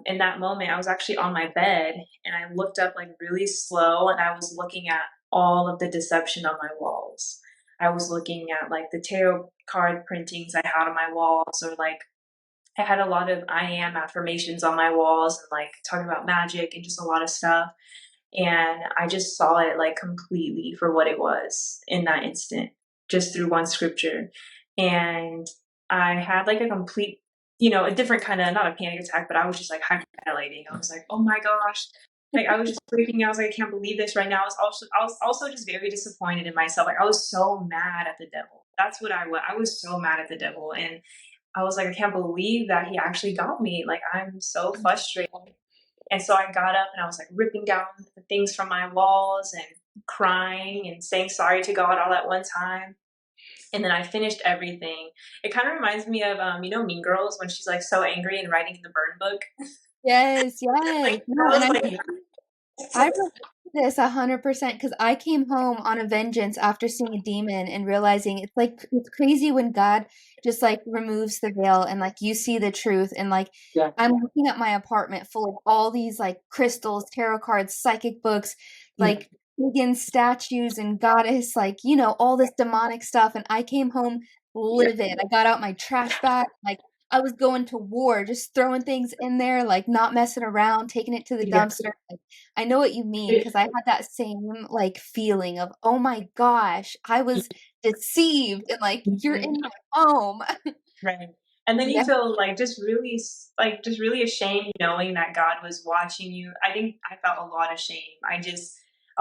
in that moment, I was actually on my bed and I looked up like really slow and I was looking at all of the deception on my walls. I was looking at like the tarot card printings I had on my walls, or like I had a lot of I am affirmations on my walls and like talking about magic and just a lot of stuff. And I just saw it like completely for what it was in that instant, just through one scripture. And I had like a complete, a different kind of, not a panic attack, but I was just like hyperventilating. I was like, oh my gosh. Like I was just freaking out. I was like, I can't believe this right now. I was also just very disappointed in myself. Like I was so mad at the devil. That's what I was. I was so mad at the devil. And I was like, I can't believe that he actually got me. Like I'm so frustrated. And so I got up and I was like ripping down the things from my walls and crying and saying sorry to God all at one time. And then I finished everything. It kind of reminds me of, Mean Girls when she's like so angry and writing in the burn book. Yes, yes. Like No, I and was like, I relate to this 100% because I came home on a vengeance after seeing a demon and realizing it's crazy when God just like removes the veil and like you see the truth and like yeah, I'm looking at my apartment full of all these like crystals, tarot cards, psychic books, yeah, like pagan statues and goddess, like all this demonic stuff. And I came home livid. I got out my trash bag, like I was going to war, just throwing things in there, like not messing around, taking it to the yeah. dumpster. Like, I know what you mean because I had that same like feeling of, oh my gosh, I was deceived and like you're Mhm. in my home. Right. And then you Yeah. feel like just really ashamed knowing that God was watching you. I think I felt a lot of shame. I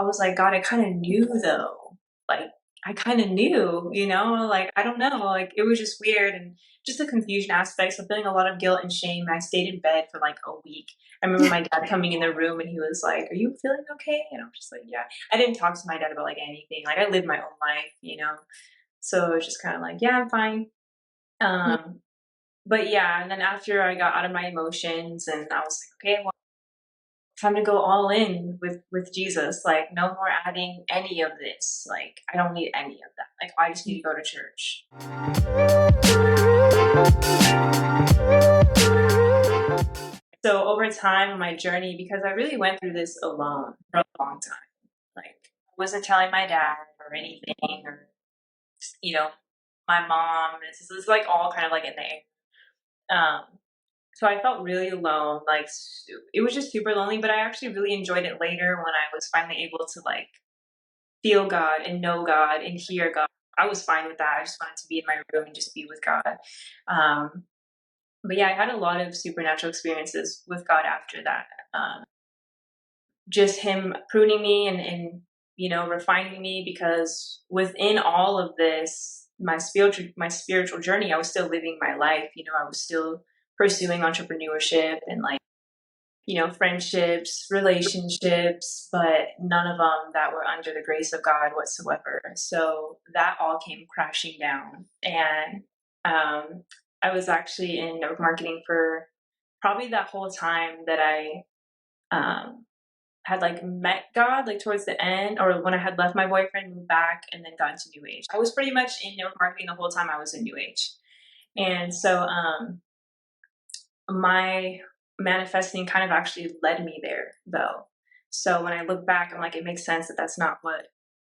was like, God, I kind of knew though. Like I kind of knew, like I don't know, like it was just weird, and just the confusion aspects of feeling a lot of guilt and shame. I stayed in bed for like a week. I remember my dad coming in the room and he was like, "Are you feeling okay?" And I'm just like, "Yeah." I didn't talk to my dad about like anything. Like I lived my own life. So it was just kind of like, "Yeah, I'm fine." Um, but yeah, and then after I got out of my emotions and I was like, okay, well, time to go all in with Jesus. Like, no more adding any of this. Like, I don't need any of that. Like, I just need to go to church. So over time on my journey, because I really went through this alone for a long time. Like, I wasn't telling my dad or anything, or you know, my mom. This is like all kind of like in the air. So I felt really alone. Like it was just super lonely, but I actually really enjoyed it later when I was finally able to like feel God and know God and hear God. I was fine with that. I just wanted to be in my room and just be with God. Um, but yeah, I had a lot of supernatural experiences with God after that. Just Him pruning me and refining me, because within all of this, my spiritual journey, I was still living my life. I was still pursuing entrepreneurship and like friendships, relationships, but none of them that were under the grace of God whatsoever. So that all came crashing down. And I was actually in network marketing for probably that whole time that I had like met God like towards the end, or when I had left my boyfriend, moved back, and then got into New Age. I was pretty much in network marketing the whole time I was in New Age. And so my manifesting kind of actually led me there though. So when I look back, I'm like, it makes sense that that's not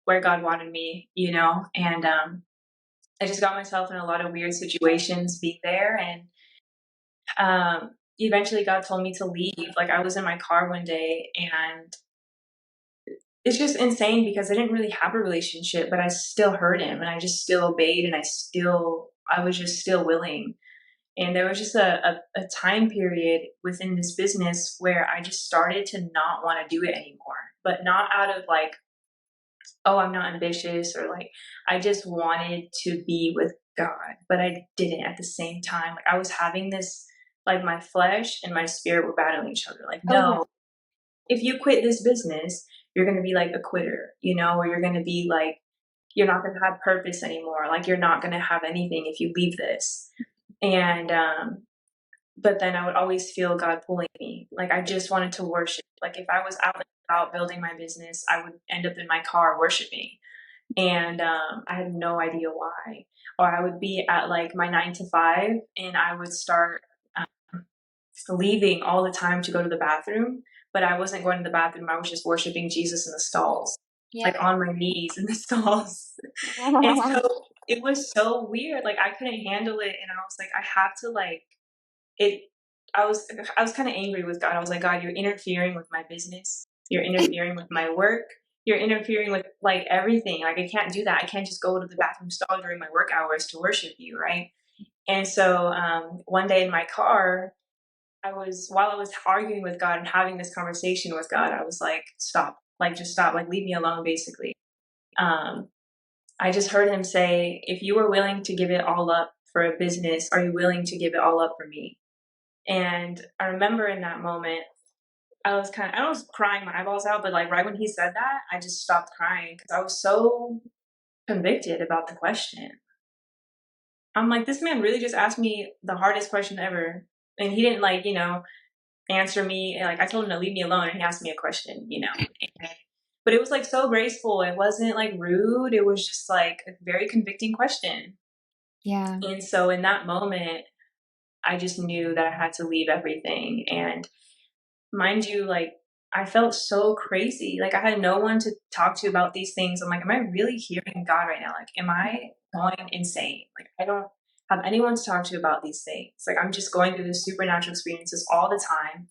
where God wanted me, you know? And I just got myself in a lot of weird situations being there. And eventually God told me to leave. Like I was in my car one day, and it's just insane because I didn't really have a relationship, but I still heard him and I just still obeyed, and I was just still willing. And there was just a time period within this business where I just started to not want to do it anymore, but not out of like, oh, I'm not ambitious, or like, I just wanted to be with God, but I didn't at the same time. Like I was having this, like my flesh and my spirit were battling each other. Like, Oh, yeah. no, if you quit this business, you're going to be like a quitter, you know, or you're going to be like, you're not going to have purpose anymore. Like you're not going to have anything if you leave this. And, but then I would always feel God pulling me. Like I just wanted to worship. Like if I was out and about building my business, I would end up in my car worshiping. And I had no idea why. Or I would be at like my 9 to 5, and I would start leaving all the time to go to the bathroom, but I wasn't going to the bathroom. I was just worshiping Jesus in the stalls, Yeah. like on my knees in the stalls. And so it was so weird. Like I couldn't handle it. And I was like, I have to like it. I was kind of angry with God. I was like, God, you're interfering with my business. You're interfering with my work. You're interfering with like everything. Like I can't do that. I can't just go to the bathroom stall during my work hours to worship you. Right. And so one day in my car, while I was arguing with God and having this conversation with God, I was like, stop, like, just stop, like, leave me alone, basically. Um, I just heard him say, if you are willing to give it all up for a business, are you willing to give it all up for me? And I remember in that moment, I was crying my eyeballs out, but like right when he said that, I just stopped crying because I was so convicted about the question. I'm like, this man really just asked me the hardest question ever. And he didn't like, answer me. Like I told him to leave me alone, and he asked me a question, And, but it was like so graceful. It wasn't like rude. It was just like a very convicting question. Yeah. And so in that moment, I just knew that I had to leave everything. And mind you, like I felt so crazy. Like I had no one to talk to about these things. I'm like, am I really hearing God right now? Like, am I going insane? Like I don't have anyone to talk to about these things. Like I'm just going through these supernatural experiences all the time.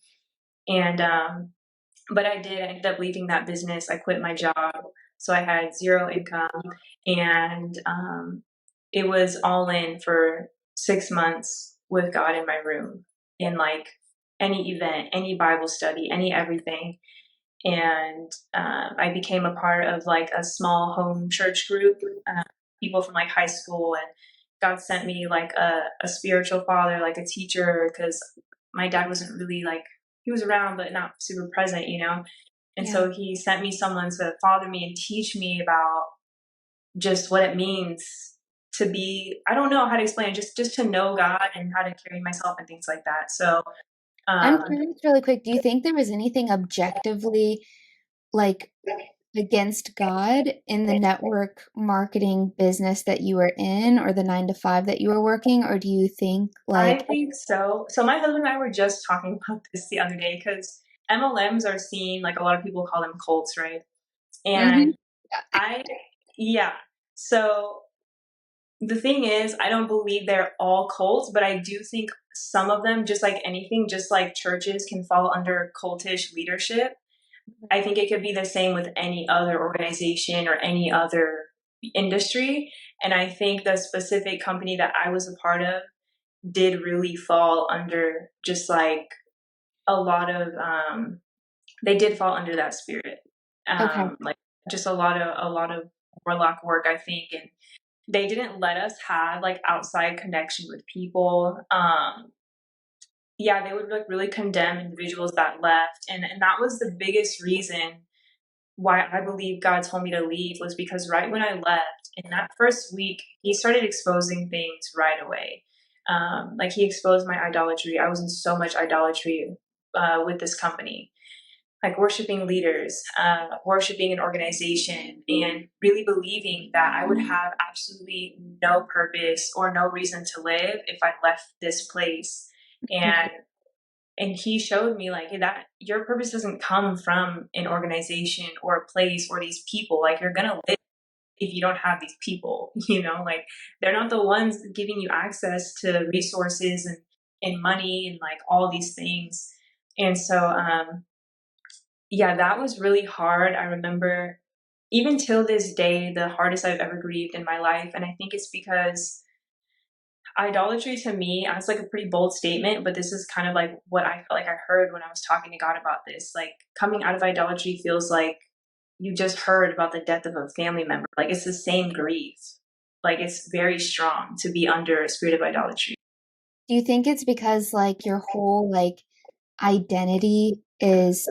And but I did. I ended up leaving that business. I quit my job, so I had zero income, and it was all in for 6 months with God in my room, in like any event, any Bible study, any everything. And I became a part of like a small home church group, people from like high school, and God sent me like a spiritual father, like a teacher, because my dad wasn't really like, he was around but not super present, and Yeah. so he sent me someone to father me and teach me about just what it means to be, I don't know how to explain it, just to know God and how to carry myself and things like that. So I'm um curious really quick, do you think there was anything objectively like against God in the network marketing business that you were in, or the 9 to 5 that you were working? Or do you think I like, think so. So my husband and I were just talking about this the other day, because MLMs are seen, like a lot of people call them cults, right? Mhm. And I, yeah. So the thing is, I don't believe they're all cults, but I do think some of them, just like anything, just like churches can fall under cultish leadership. I think it could be the same with any other organization or any other industry. And I think the specific company that I was a part of did really fall under just like a lot of they did fall under that spirit, Okay. like just a lot of warlock work, I think. And they didn't let us have like outside connection with people. Yeah, they would like really condemn individuals that left, and that was the biggest reason why I believe God told me to leave, was because right when I left, in that first week, he started exposing things right away. Like he exposed my idolatry. I was in so much idolatry with this company. like worshiping leaders, worshiping an organization, and really believing that I would have absolutely no purpose or no reason to live if I left this place. And he showed me like that your purpose doesn't come from an organization or a place or these people. Like you're gonna live if you don't have these people, like they're not the ones giving you access to resources and money and like all these things. And so yeah, that was really hard. I remember even till this day, the hardest I've ever grieved in my life. And I think it's because idolatry to me, that's like a pretty bold statement, but this is kind of like what I felt like I heard when I was talking to God about this. Like coming out of idolatry feels like you just heard about the death of a family member. Like it's the same grief. Like it's very strong to be under a spirit of idolatry. Do you think it's because like your whole like identity is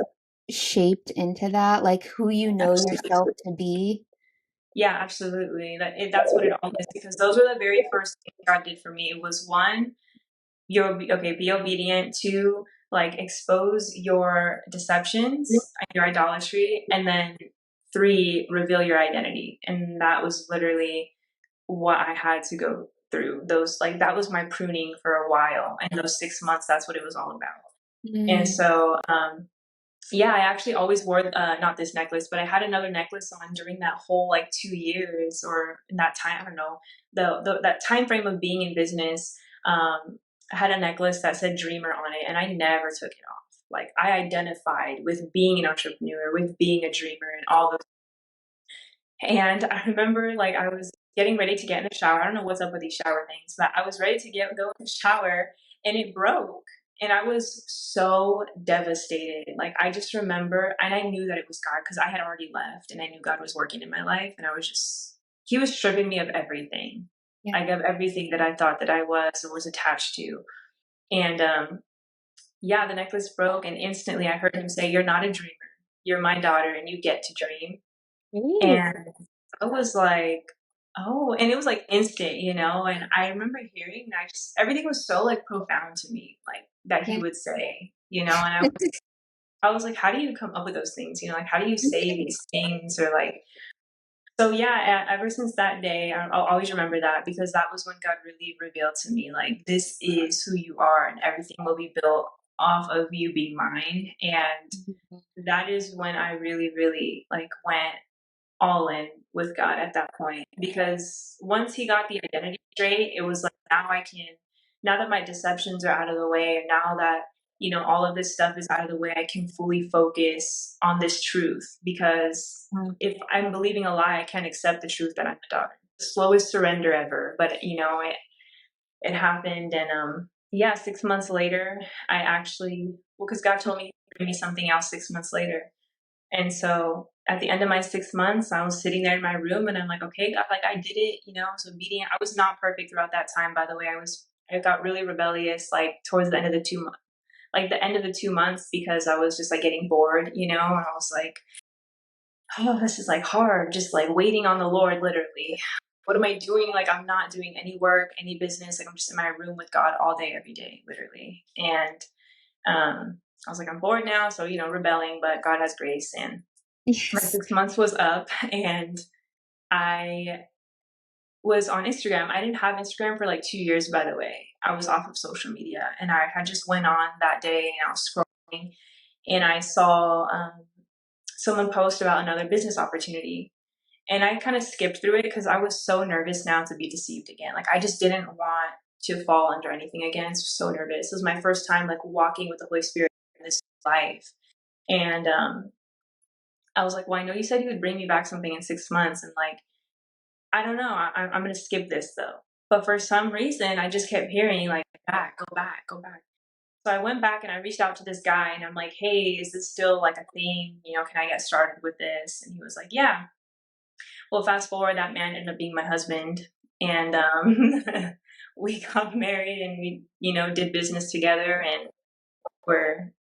shaped into that, like who you know yourself to be? Yeah, absolutely. That's what it all is, because those were the very first things God did for me. It was one, be obedient. Two, like expose your deceptions and your idolatry, and then three, reveal your identity. And that was literally what I had to go through. That was my pruning for a while, and those 6 months, that's what it was all about. And Mm. so yeah, I actually always wore not this necklace, but I had another necklace on during that whole like 2 years, or in that time, I don't know, that time frame of being in business. I had a necklace that said dreamer on it, and I never took it off. Like I identified with being an entrepreneur, with being a dreamer, and all those. And I remember like I was getting ready to get in the shower. I don't know what's up with these shower things, but I was ready to go in the shower, and it broke. And I was so devastated. Like I just remember, and I knew that it was God because I had already left and I knew God was working in my life. And he was stripping me of everything. Yeah. Like of everything that I thought that I was or was attached to. And yeah, the necklace broke, and instantly I heard him say, "You're not a dreamer. You're my daughter and you get to dream." Ooh. And I was like, oh, and it was like instant. And I remember hearing that everything was so like profound to me, like that he Yeah. would say, and I was like, how do you come up with those things? Like how do you say these things? Or like, so yeah, ever since that day, I'll always remember that, because that was when God really revealed to me, like, this is who you are and everything will be built off of you being mine. And that is when I really, really like went all in with God at that point, because once he got the identity straight, it was like now that my deceptions are out of the way, and now that all of this stuff is out of the way, I can fully focus on this truth, because if I'm believing a lie, I can't accept the truth that I'm a daughter. The slowest surrender ever, but it happened. And yeah, 6 months later, I actually, well, because God told me to bring me something else 6 months later. And so at the end of my 6 months, I was sitting there in my room, and I'm like, okay, God, like I did it, I was obedient. I was not perfect throughout that time, by the way. I got really rebellious, like towards the end of the 2 months, like the end of the 2 months, because I was just like getting bored, and I was like, oh, this is like hard, just like waiting on the Lord, literally. What am I doing? Like, I'm not doing any work, any business. Like, I'm just in my room with God all day, every day, literally. And I was like, I'm bored now. So, rebelling, but God has grace. And my Yes. 6 months was up, and I was on Instagram. I didn't have Instagram for like 2 years, by the way. I was off of social media, and I had just went on that day, and I was scrolling, and I saw someone post about another business opportunity. And I kind of skipped through it because I was so nervous now to be deceived again. Like I just didn't want to fall under anything again. I was so nervous. It was my first time like walking with the Holy Spirit in this life. And I was like, well, I know you said you would bring me back something in 6 months. And like, I don't know. I'm going to skip this though. But for some reason, I just kept hearing like, go back, go back. So I went back and I reached out to this guy, and I'm like, hey, is this still like a thing? Can I get started with this? And he was like, yeah. Well, fast forward, that man ended up being my husband. And we got married, and we, did business together, and we're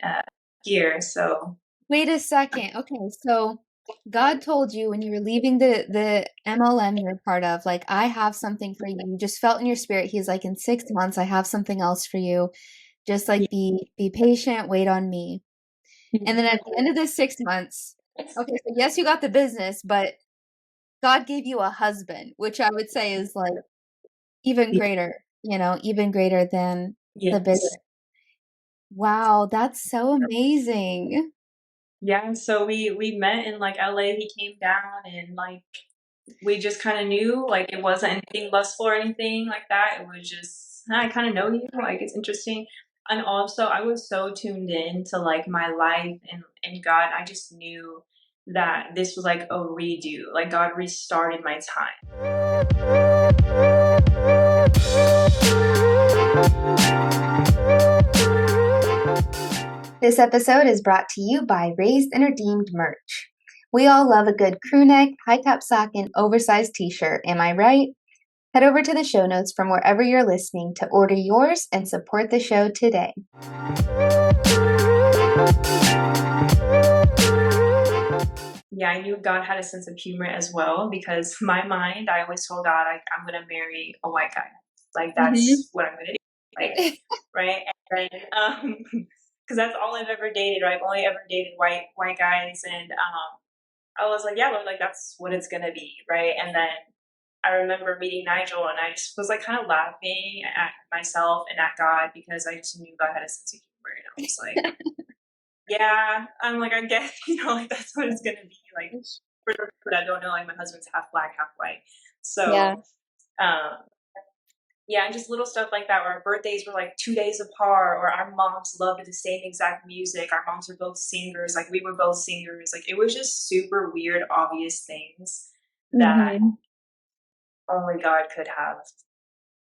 here. So Wait a second. Okay, so God told you when you were leaving the MLM you're part of, like, I have something for you. You just felt in your spirit. He's like, in 6 months, I have something else for you. Just like be patient, wait on me. And then at the end of the 6 months, okay, so yes, you got the business, but God gave you a husband, which I would say is like even greater, even greater than the Yes. business. Wow, that's so amazing. Yeah, so we met in like LA. He came down and like we just kind of knew like it wasn't anything lustful or anything like that. It was just I kind of know you, like it's interesting. And also I was so tuned in to like my life and God. I just knew that this was like a redo. Like God restarted my time. This episode is brought to you by Raised and Redeemed merch. We all love a good crew neck, high top sock, and oversized t-shirt, am I right? Head over to the show notes from wherever you're listening to order yours and support the show today. Yeah, I knew God had a sense of humor as well because my mind, I always told God, I'm going to marry a white guy. Like, that's what I'm going to do. Like, right? And then, because that's all I've ever dated, right? I've only ever dated white guys. And I was like, yeah, Lord, like, that's what it's going to be, right? And then I remember meeting Nigel and I just was like kind of laughing at myself and at God because I just knew God had a sense of humor. And I was like, yeah, I'm like, I guess, like that's what it's gonna be. Like for the people that don't know, like my husband's half black, half white. Yeah. So yeah, and just little stuff like that where our birthdays were like 2 days apart, or our moms loved the same exact music. Our moms were both singers, like we were both singers. Like it was just super weird, obvious things that only God could have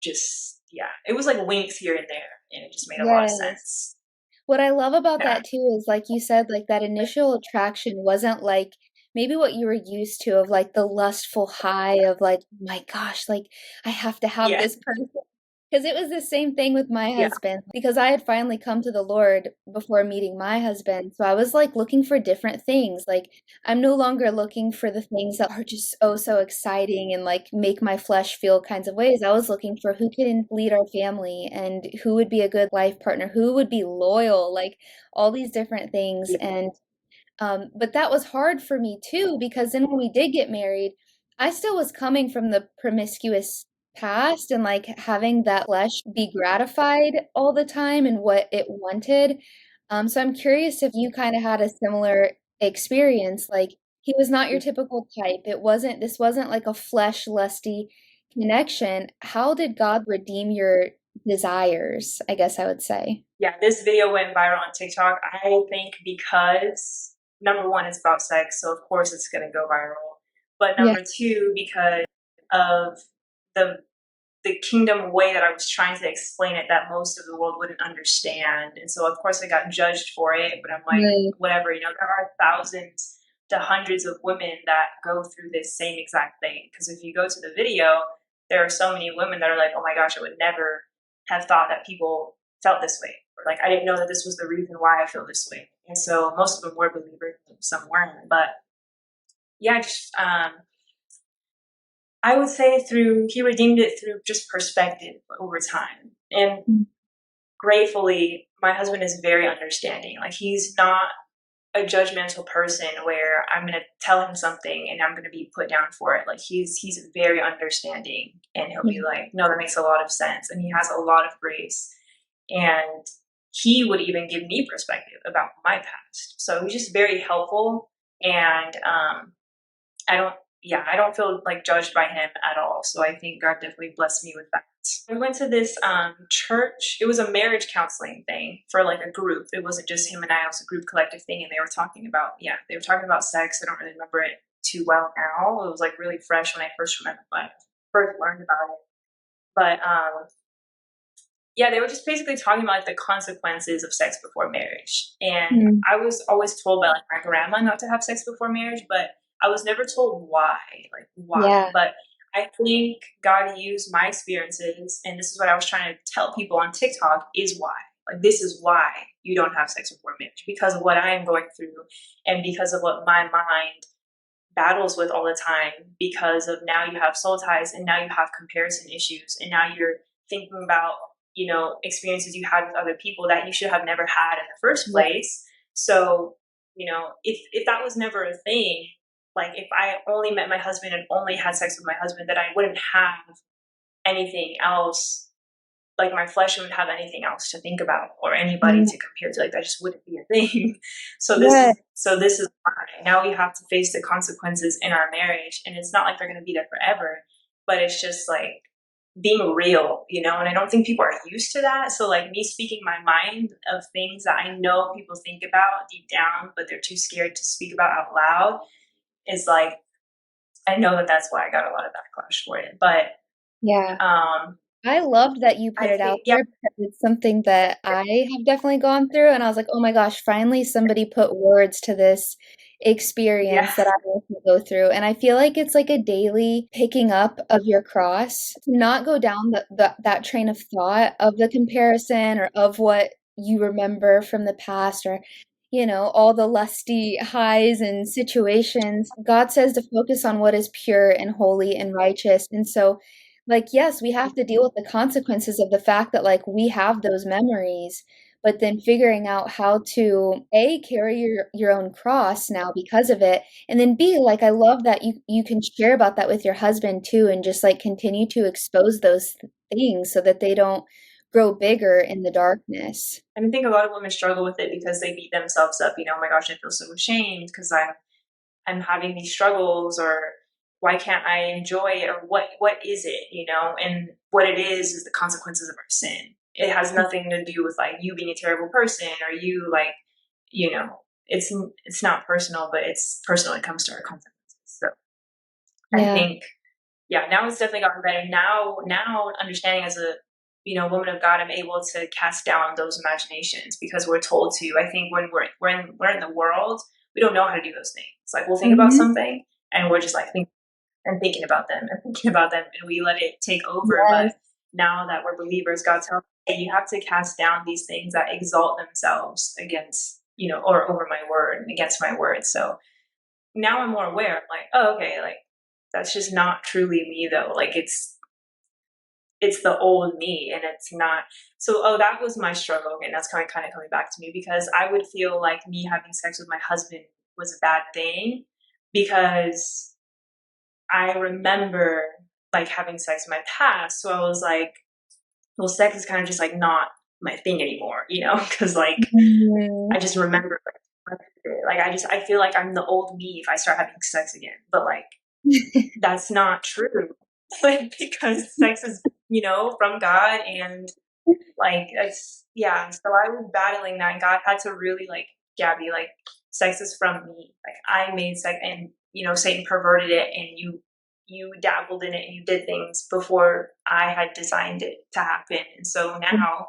just it. It was like winks here and there, and it just made a lot of Yes. sense. What I love about Yeah. that too is, like you said, like that initial attraction wasn't like maybe what you were used to of like the lustful high of like, oh my gosh, like I have to have Yeah. this person. Because it was the same thing with my Yeah. husband, because I had finally come to the Lord before meeting my husband. So I was like looking for different things. Like I'm no longer looking for the things that are just so exciting and like make my flesh feel kinds of ways. I was looking for who can lead our family and who would be a good life partner, who would be loyal, like all these different things. And but that was hard for me too, because then when we did get married, I still was coming from the promiscuous past and like having that flesh be gratified all the time and what it wanted. So I'm curious if you kind of had a similar experience. Like he was not your typical type. This wasn't like a flesh lusty connection. How did God redeem your desires? I guess I would say. Yeah, this video went viral on TikTok. I think because number one, it's about sex, so of course it's going to go viral. But Yeah. number two, because of the the kingdom way that I was trying to explain it, that most of the world wouldn't understand, and so of course I got judged for it. But I'm like, Right. whatever, there are thousands to hundreds of women that go through this same exact thing. Because if you go to the video, there are so many women that are like, oh my gosh, I would never have thought that people felt this way, or like I didn't know that this was the reason why I feel this way. And so most of them were believers, some weren't. But yeah, just I would say he redeemed it through just perspective over time. And gratefully, my husband is very understanding. Like he's not a judgmental person where I'm going to tell him something and I'm going to be put down for it. Like he's very understanding, and he'll be like, no, that makes a lot of sense. And he has a lot of grace. And he would even give me perspective about my past. So he's just very helpful. And I don't feel like judged by him at all. So I think God definitely blessed me with that. We went to this church. It was a marriage counseling thing for like a group. It wasn't just him and I. It was a group collective thing, and they were talking about sex. I don't really remember it too well now. It was like really fresh when I first learned about it. But yeah, they were just basically talking about like the consequences of sex before marriage. And I was always told by like my grandma not to have sex before marriage, but I was never told why, like why. Yeah. But I think God used my experiences, and this is what I was trying to tell people on TikTok, is why. Like this is why you don't have sex before marriage, because of what I am going through and because of what my mind battles with all the time, because of now you have soul ties and now you have comparison issues, and now you're thinking about experiences you had with other people that you should have never had in the first place. So, if that was never a thing, like if I only met my husband and only had sex with my husband, then I wouldn't have anything else. Like my flesh wouldn't have anything else to think about or anybody Mm, to compare to. Like that just wouldn't be a thing. So this yeah. is so this is why now we have to face the consequences in our marriage, and it's not like they're going to be there forever, but it's just like being real, and I don't think people are used to that. So like me speaking my mind of things that I know people think about deep down, but they're too scared to speak about out loud is like, I know that that's why I got a lot of backlash for it. But Yeah. um, I loved that you put I it out think, yeah, there because it's something that I have definitely gone through. And I was like, oh my gosh, finally somebody put words to this yeah, experience that I also go through. And I feel like it's like a daily picking up of your cross to not go down that train of thought of the comparison or of what you remember from the past or, all the lusty highs and situations. God says to focus on what is pure and holy and righteous. And so, like, yes, we have to deal with the consequences of the fact that, like, we have those memories, but then figuring out how to, A, carry your own cross now because of it, and then B, like, I love that you can share about that with your husband too, and just, like, continue to expose those things so that they don't grow bigger in the darkness. and I think a lot of women struggle with it because they beat themselves up. Oh my gosh, I feel so ashamed because I'm having these struggles, or why can't I enjoy it, or what is it, and what it is the consequences of our sin. It has nothing to do with like you being a terrible person or you like, it's not personal, but it's personal when it comes to our consequences. So I Yeah. think, yeah, now it's definitely gotten better. Now understanding as a, woman of God, I'm able to cast down those imaginations because we're told to. I think when we're in the world, we don't know how to do those things. It's like we'll think about Mhm. something and we're just like thinking about them and thinking about them, and we let it take over. But Yes. now that we're believers, God tells us, hey, you have to cast down these things that exalt themselves against, or over my word and against my word. So now I'm more aware. I'm like, oh, okay, like that's just not truly me though. Like it's the old me, and it's not. So that was my struggle, and that's kind of coming back to me because I would feel like me having sex with my husband was a bad thing because I remember like having sex in my past. So I was like, well, sex is kind of just like not my thing anymore, because like Mhm. I just remember like I feel like I'm the old me if I start having sex again. But like that's not true. Like because sex is, from God, and like it's, yeah. So I was battling that, and God had to really like, Gabby, like sex is from me. Like I made sex, and Satan perverted it, and you dabbled in it and you did things before I had designed it to happen. And so now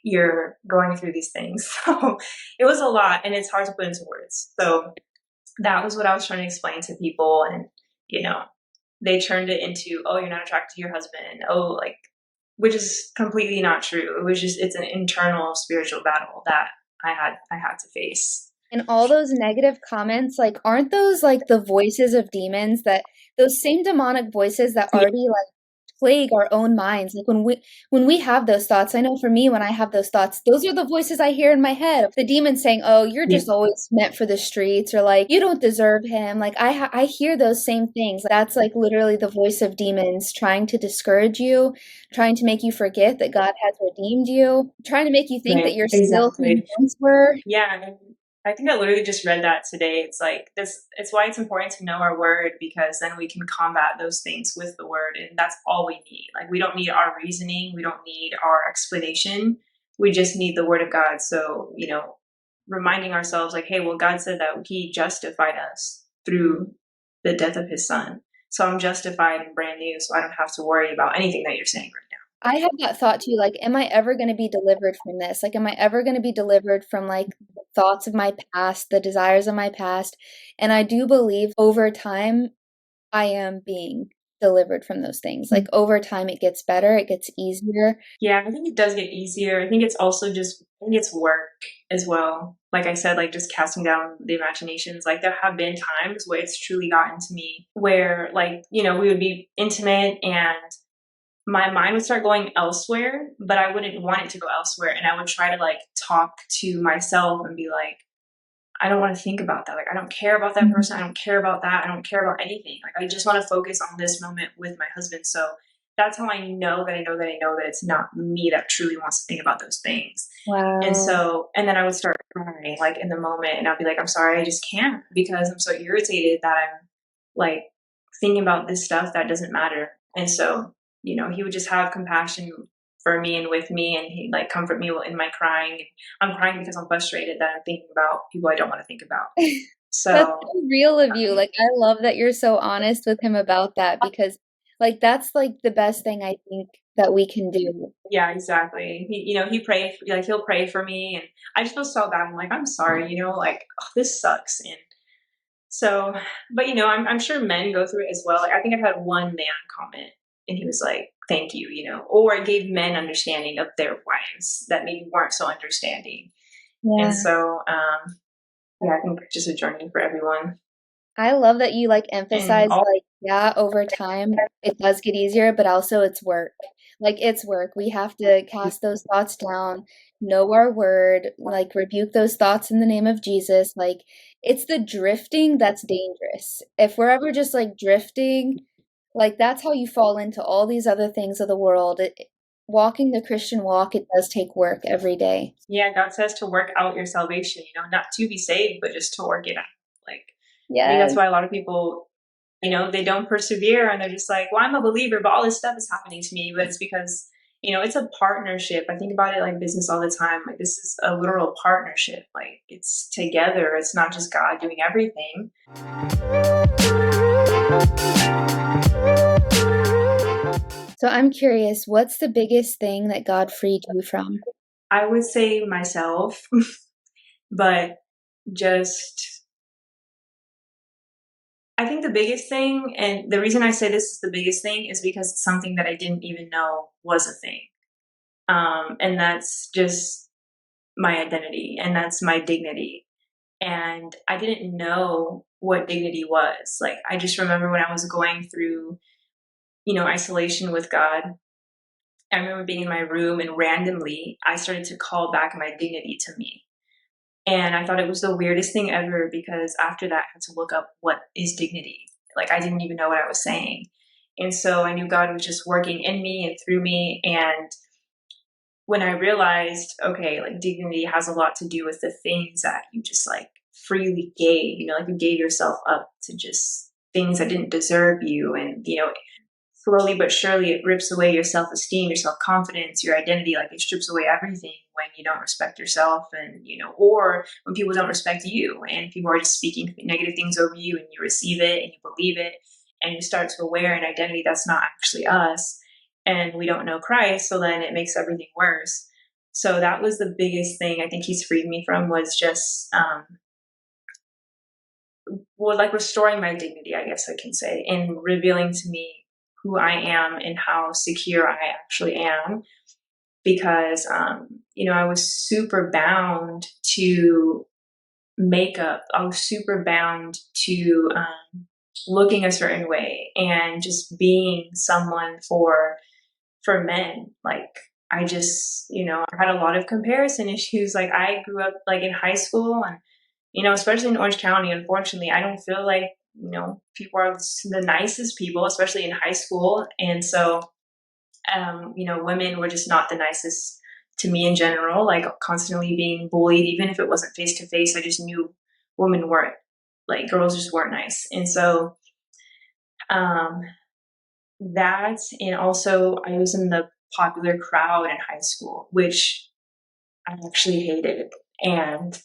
you're going through these things. So it was a lot, and it's hard to put into words. So that was what I was trying to explain to people. And, you know, they turned it into, oh, you're not attracted to your husband. Oh, like, which is completely not true. It was just, it's an internal spiritual battle that I had to face. And all those negative comments, like, aren't those like the voices of demons that those same demonic voices that Yeah. already like plague our own minds? Like when we have those thoughts, I know for me, when I have those thoughts, those are the voices I hear in my head. The demons saying, "Oh, you're Yeah. just always meant for the streets," or like, "You don't deserve him." Like I hear those same things. That's like literally the voice of demons trying to discourage you, trying to make you forget that God has redeemed you, trying to make you think that Right. you're still who you Exactly. once were. Yeah. And I think I literally just read that today. It's like this, it's why it's important to know our word, because then we can combat those things with the word. And that's all we need. Like, we don't need our reasoning, we don't need our explanation. We just need the word of God. So, reminding ourselves, like, hey, well, God said that He justified us through the death of His Son. So I'm justified and brand new. So I don't have to worry about anything that you're saying right I have that thought too, like, am I ever going to be delivered from this? Like, am I ever going to be delivered from like the thoughts of my past, the desires of my past? And I do believe over time, I am being delivered from those things. now. Like, over time, it gets better, it gets easier. Yeah, I think it does get easier. I think it's also just, I think it's work as well. Like I said, like just casting down the imaginations. Like there have been times where it's truly gotten to me where like, we would be intimate and my mind would start going elsewhere, but I wouldn't want it to go elsewhere. And I would try to like talk to myself and be like, I don't want to think about that. Like, I don't care about that person. I don't care about that. I don't care about anything. Like, I just want to focus on this moment with my husband. So that's how I know that I know that I know that it's not me that truly wants to think about those things. And Wow. so, and then I would start crying like in the moment, and I'd be like, I'm sorry, I just can't, because I'm so irritated that I'm like thinking about this stuff that doesn't matter. And so, he would just have compassion for me and with me, and he'd like comfort me in my crying. I'm crying because I'm frustrated that I'm thinking about people I don't want to think about. That's So, so real of you. Like, I love that you're so honest with him about that because, like, that's like the best thing I think that we can do. yeah, exactly. He'll pray for me, and I just feel so bad. I'm like, I'm sorry, like, oh, this sucks. And so, but I'm sure men go through it as well. Like, I think I've had one man comment, and he was like, "Thank you," or it gave men understanding of their wives that maybe weren't so understanding. And Yeah. so, yeah, I think it's just a journey for everyone. I love that you like And emphasize all, like, yeah, over time it does get easier, but also it's work. Like it's work. We have to cast those thoughts down, know our word, like rebuke those thoughts in the name of Jesus. Like it's the drifting that's dangerous. If we're ever just like drifting, like that's how you fall into all these other things of the world. Walking the Christian walk, it does take work every day. yeah, God says to work out your salvation. Not to be saved, but just to work it out. Like, I think that's Yes. why a lot of people, they don't persevere, and they're just like, well, I'm a believer, but all this stuff is happening to me. But it's because, it's a partnership. I think about it like business all the time. Like, this is a literal partnership. Like, it's together. It's not just God doing everything. So I'm curious, what's the biggest thing that God freed you from? I would say myself, but just, I think the biggest thing, and the reason I say this is the biggest thing, is because it's something that I didn't even know was a thing. And that's just my identity, and that's my dignity. And I didn't know what dignity was. Like, I just remember when I was going through, isolation with God, I remember being in my room, and randomly I started to call back my dignity to me. And I thought it was the weirdest thing ever, because after that, I had to look up what is dignity. Like, I didn't even know what I was saying. And so I knew God was just working in me and through me. And when I realized, okay, like, dignity has a lot to do with the things that you just like freely gave, like you gave yourself up to just things that didn't deserve you. And, slowly but surely it rips away your self-esteem, your self-confidence, your identity. Like, it strips away everything when you don't respect yourself, and or when people don't respect you, and people are just speaking negative things over you, and you receive it and you believe it, and you start to wear an identity that's not actually us, and we don't know Christ, so then it makes everything worse. So that was the biggest thing I think he's freed me from, was just like restoring my dignity, I guess I can say, and revealing to me who I am and how secure I actually am. Because, I was super bound to makeup. I was super bound to looking a certain way, and just being someone for men. Like, I just, I had a lot of comparison issues. Like, I grew up like in high school, and especially in Orange County, unfortunately, I don't feel like, people are the nicest people, especially in high school. And so, women were just not the nicest to me in general, like constantly being bullied, even if it wasn't face to face. I just knew women weren't, like, girls just weren't nice. And so, um, that, and also I was in the popular crowd in high school, which I actually hated. And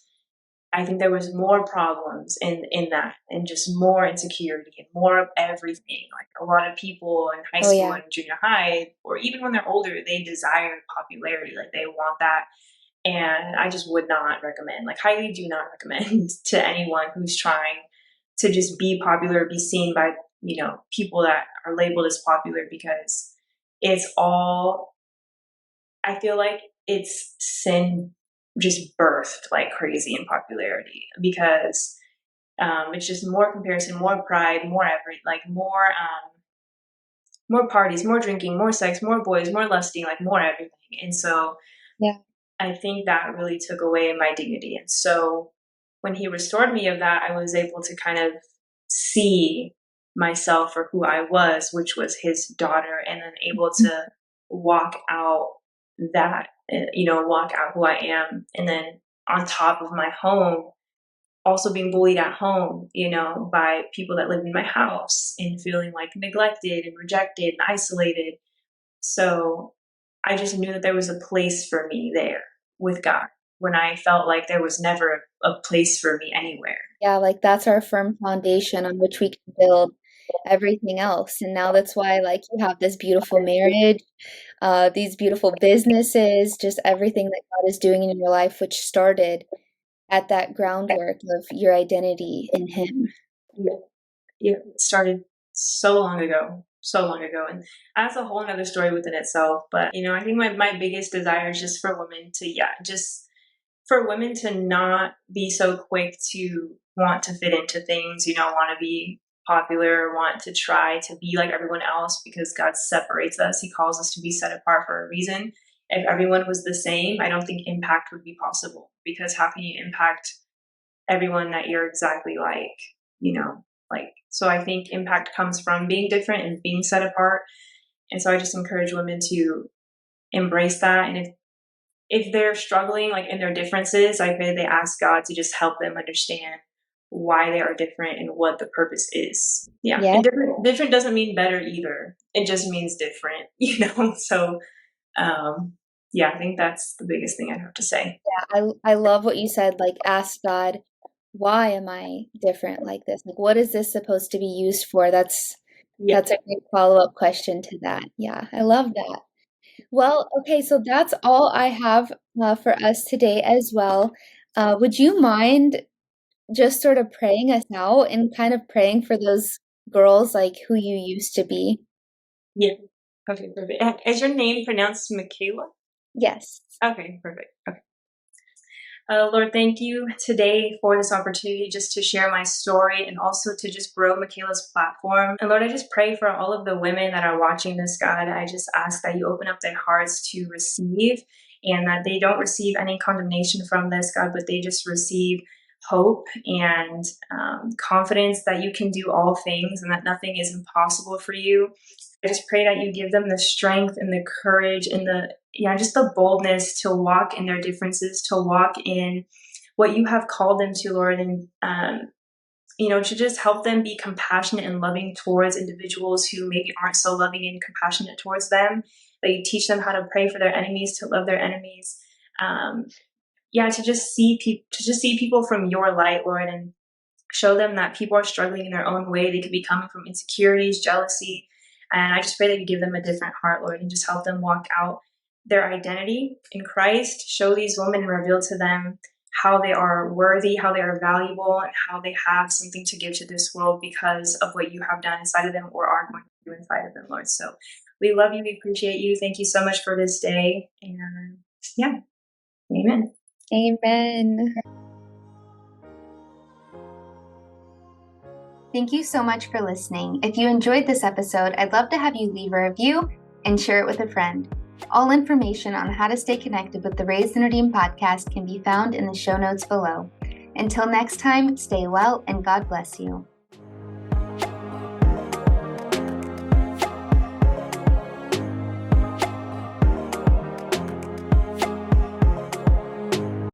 I think there was more problems in that, and just more insecurity and more of everything. Like, a lot of people in high Oh school yeah. and junior high, or even when they're older, they desire popularity. Like, they want that. And I just would not recommend, like, highly do not recommend to anyone who's trying to just be popular, be seen by, people that are labeled as popular, because it's all, I feel like it's sin just birthed like crazy in popularity, because it's just more comparison, more pride, more effort, like more parties, more drinking, more sex, more boys, more lusting, like more everything. And so Yeah. I think that really took away my dignity. And so when he restored me of that, I was able to kind of see myself for who I was, which was his daughter, and then able to walk out that, walk out who I am. And then on top of my home, also being bullied at home, by people that lived in my house and feeling like neglected and rejected and isolated. So I just knew that there was a place for me there with God when I felt like there was never a place for me anywhere. Yeah, like that's our firm foundation on which we can build everything else. And now that's why like you have this beautiful marriage, these beautiful businesses, just everything that God is doing in your life, which started at that groundwork of your identity in Him. Yeah, it started so long ago. And that's a whole nother story within itself. But, I think my biggest desire is just for women to, just for women to not be so quick to want to fit into things, want to be popular, want to try to be like everyone else, because God separates us. He calls us to be set apart for a reason. If everyone was the same, I don't think impact would be possible, because how can you impact everyone that you're exactly like, so I think impact comes from being different and being set apart. And so I just encourage women to embrace that. And if they're struggling like in their differences, I pray they ask God to just help them understand why they are different and what the purpose is. Yeah. And different doesn't mean better either. It just means different, So I think that's the biggest thing I'd have to say. Yeah, I love what you said, like ask God, why am I different like this? Like what is this supposed to be used for? That's a great follow-up question to that. Yeah, I love that. Well, okay, so that's all I have for us today as well. Would you mind just sort of praying us out and kind of praying for those girls like who you used to be? Yeah. Okay, perfect. Is your name pronounced Michaela? Yes. Okay, perfect. Okay. Lord, thank you today for this opportunity just to share my story and also to just grow Michaela's platform. And Lord, I just pray for all of the women that are watching this, God. I just ask that you open up their hearts to receive, and that they don't receive any condemnation from this, God, but they just receive hope and confidence that you can do all things and that nothing is impossible for you. I just pray that you give them the strength and the courage and just the boldness to walk in their differences, to walk in what you have called them to, Lord, and, to just help them be compassionate and loving towards individuals who maybe aren't so loving and compassionate towards them, that you teach them how to pray for their enemies, to love their enemies. To just see people from your light, Lord, and show them that people are struggling in their own way. They could be coming from insecurities, jealousy. And I just pray that you give them a different heart, Lord, and just help them walk out their identity in Christ. Show these women and reveal to them how they are worthy, how they are valuable, and how they have something to give to this world because of what you have done inside of them or are going to do inside of them, Lord. So we love you. We appreciate you. Thank you so much for this day. And amen. Amen. Thank you so much for listening. If you enjoyed this episode, I'd love to have you leave a review and share it with a friend. All information on how to stay connected with the Raised and Redeemed podcast can be found in the show notes below. Until next time, stay well and God bless you.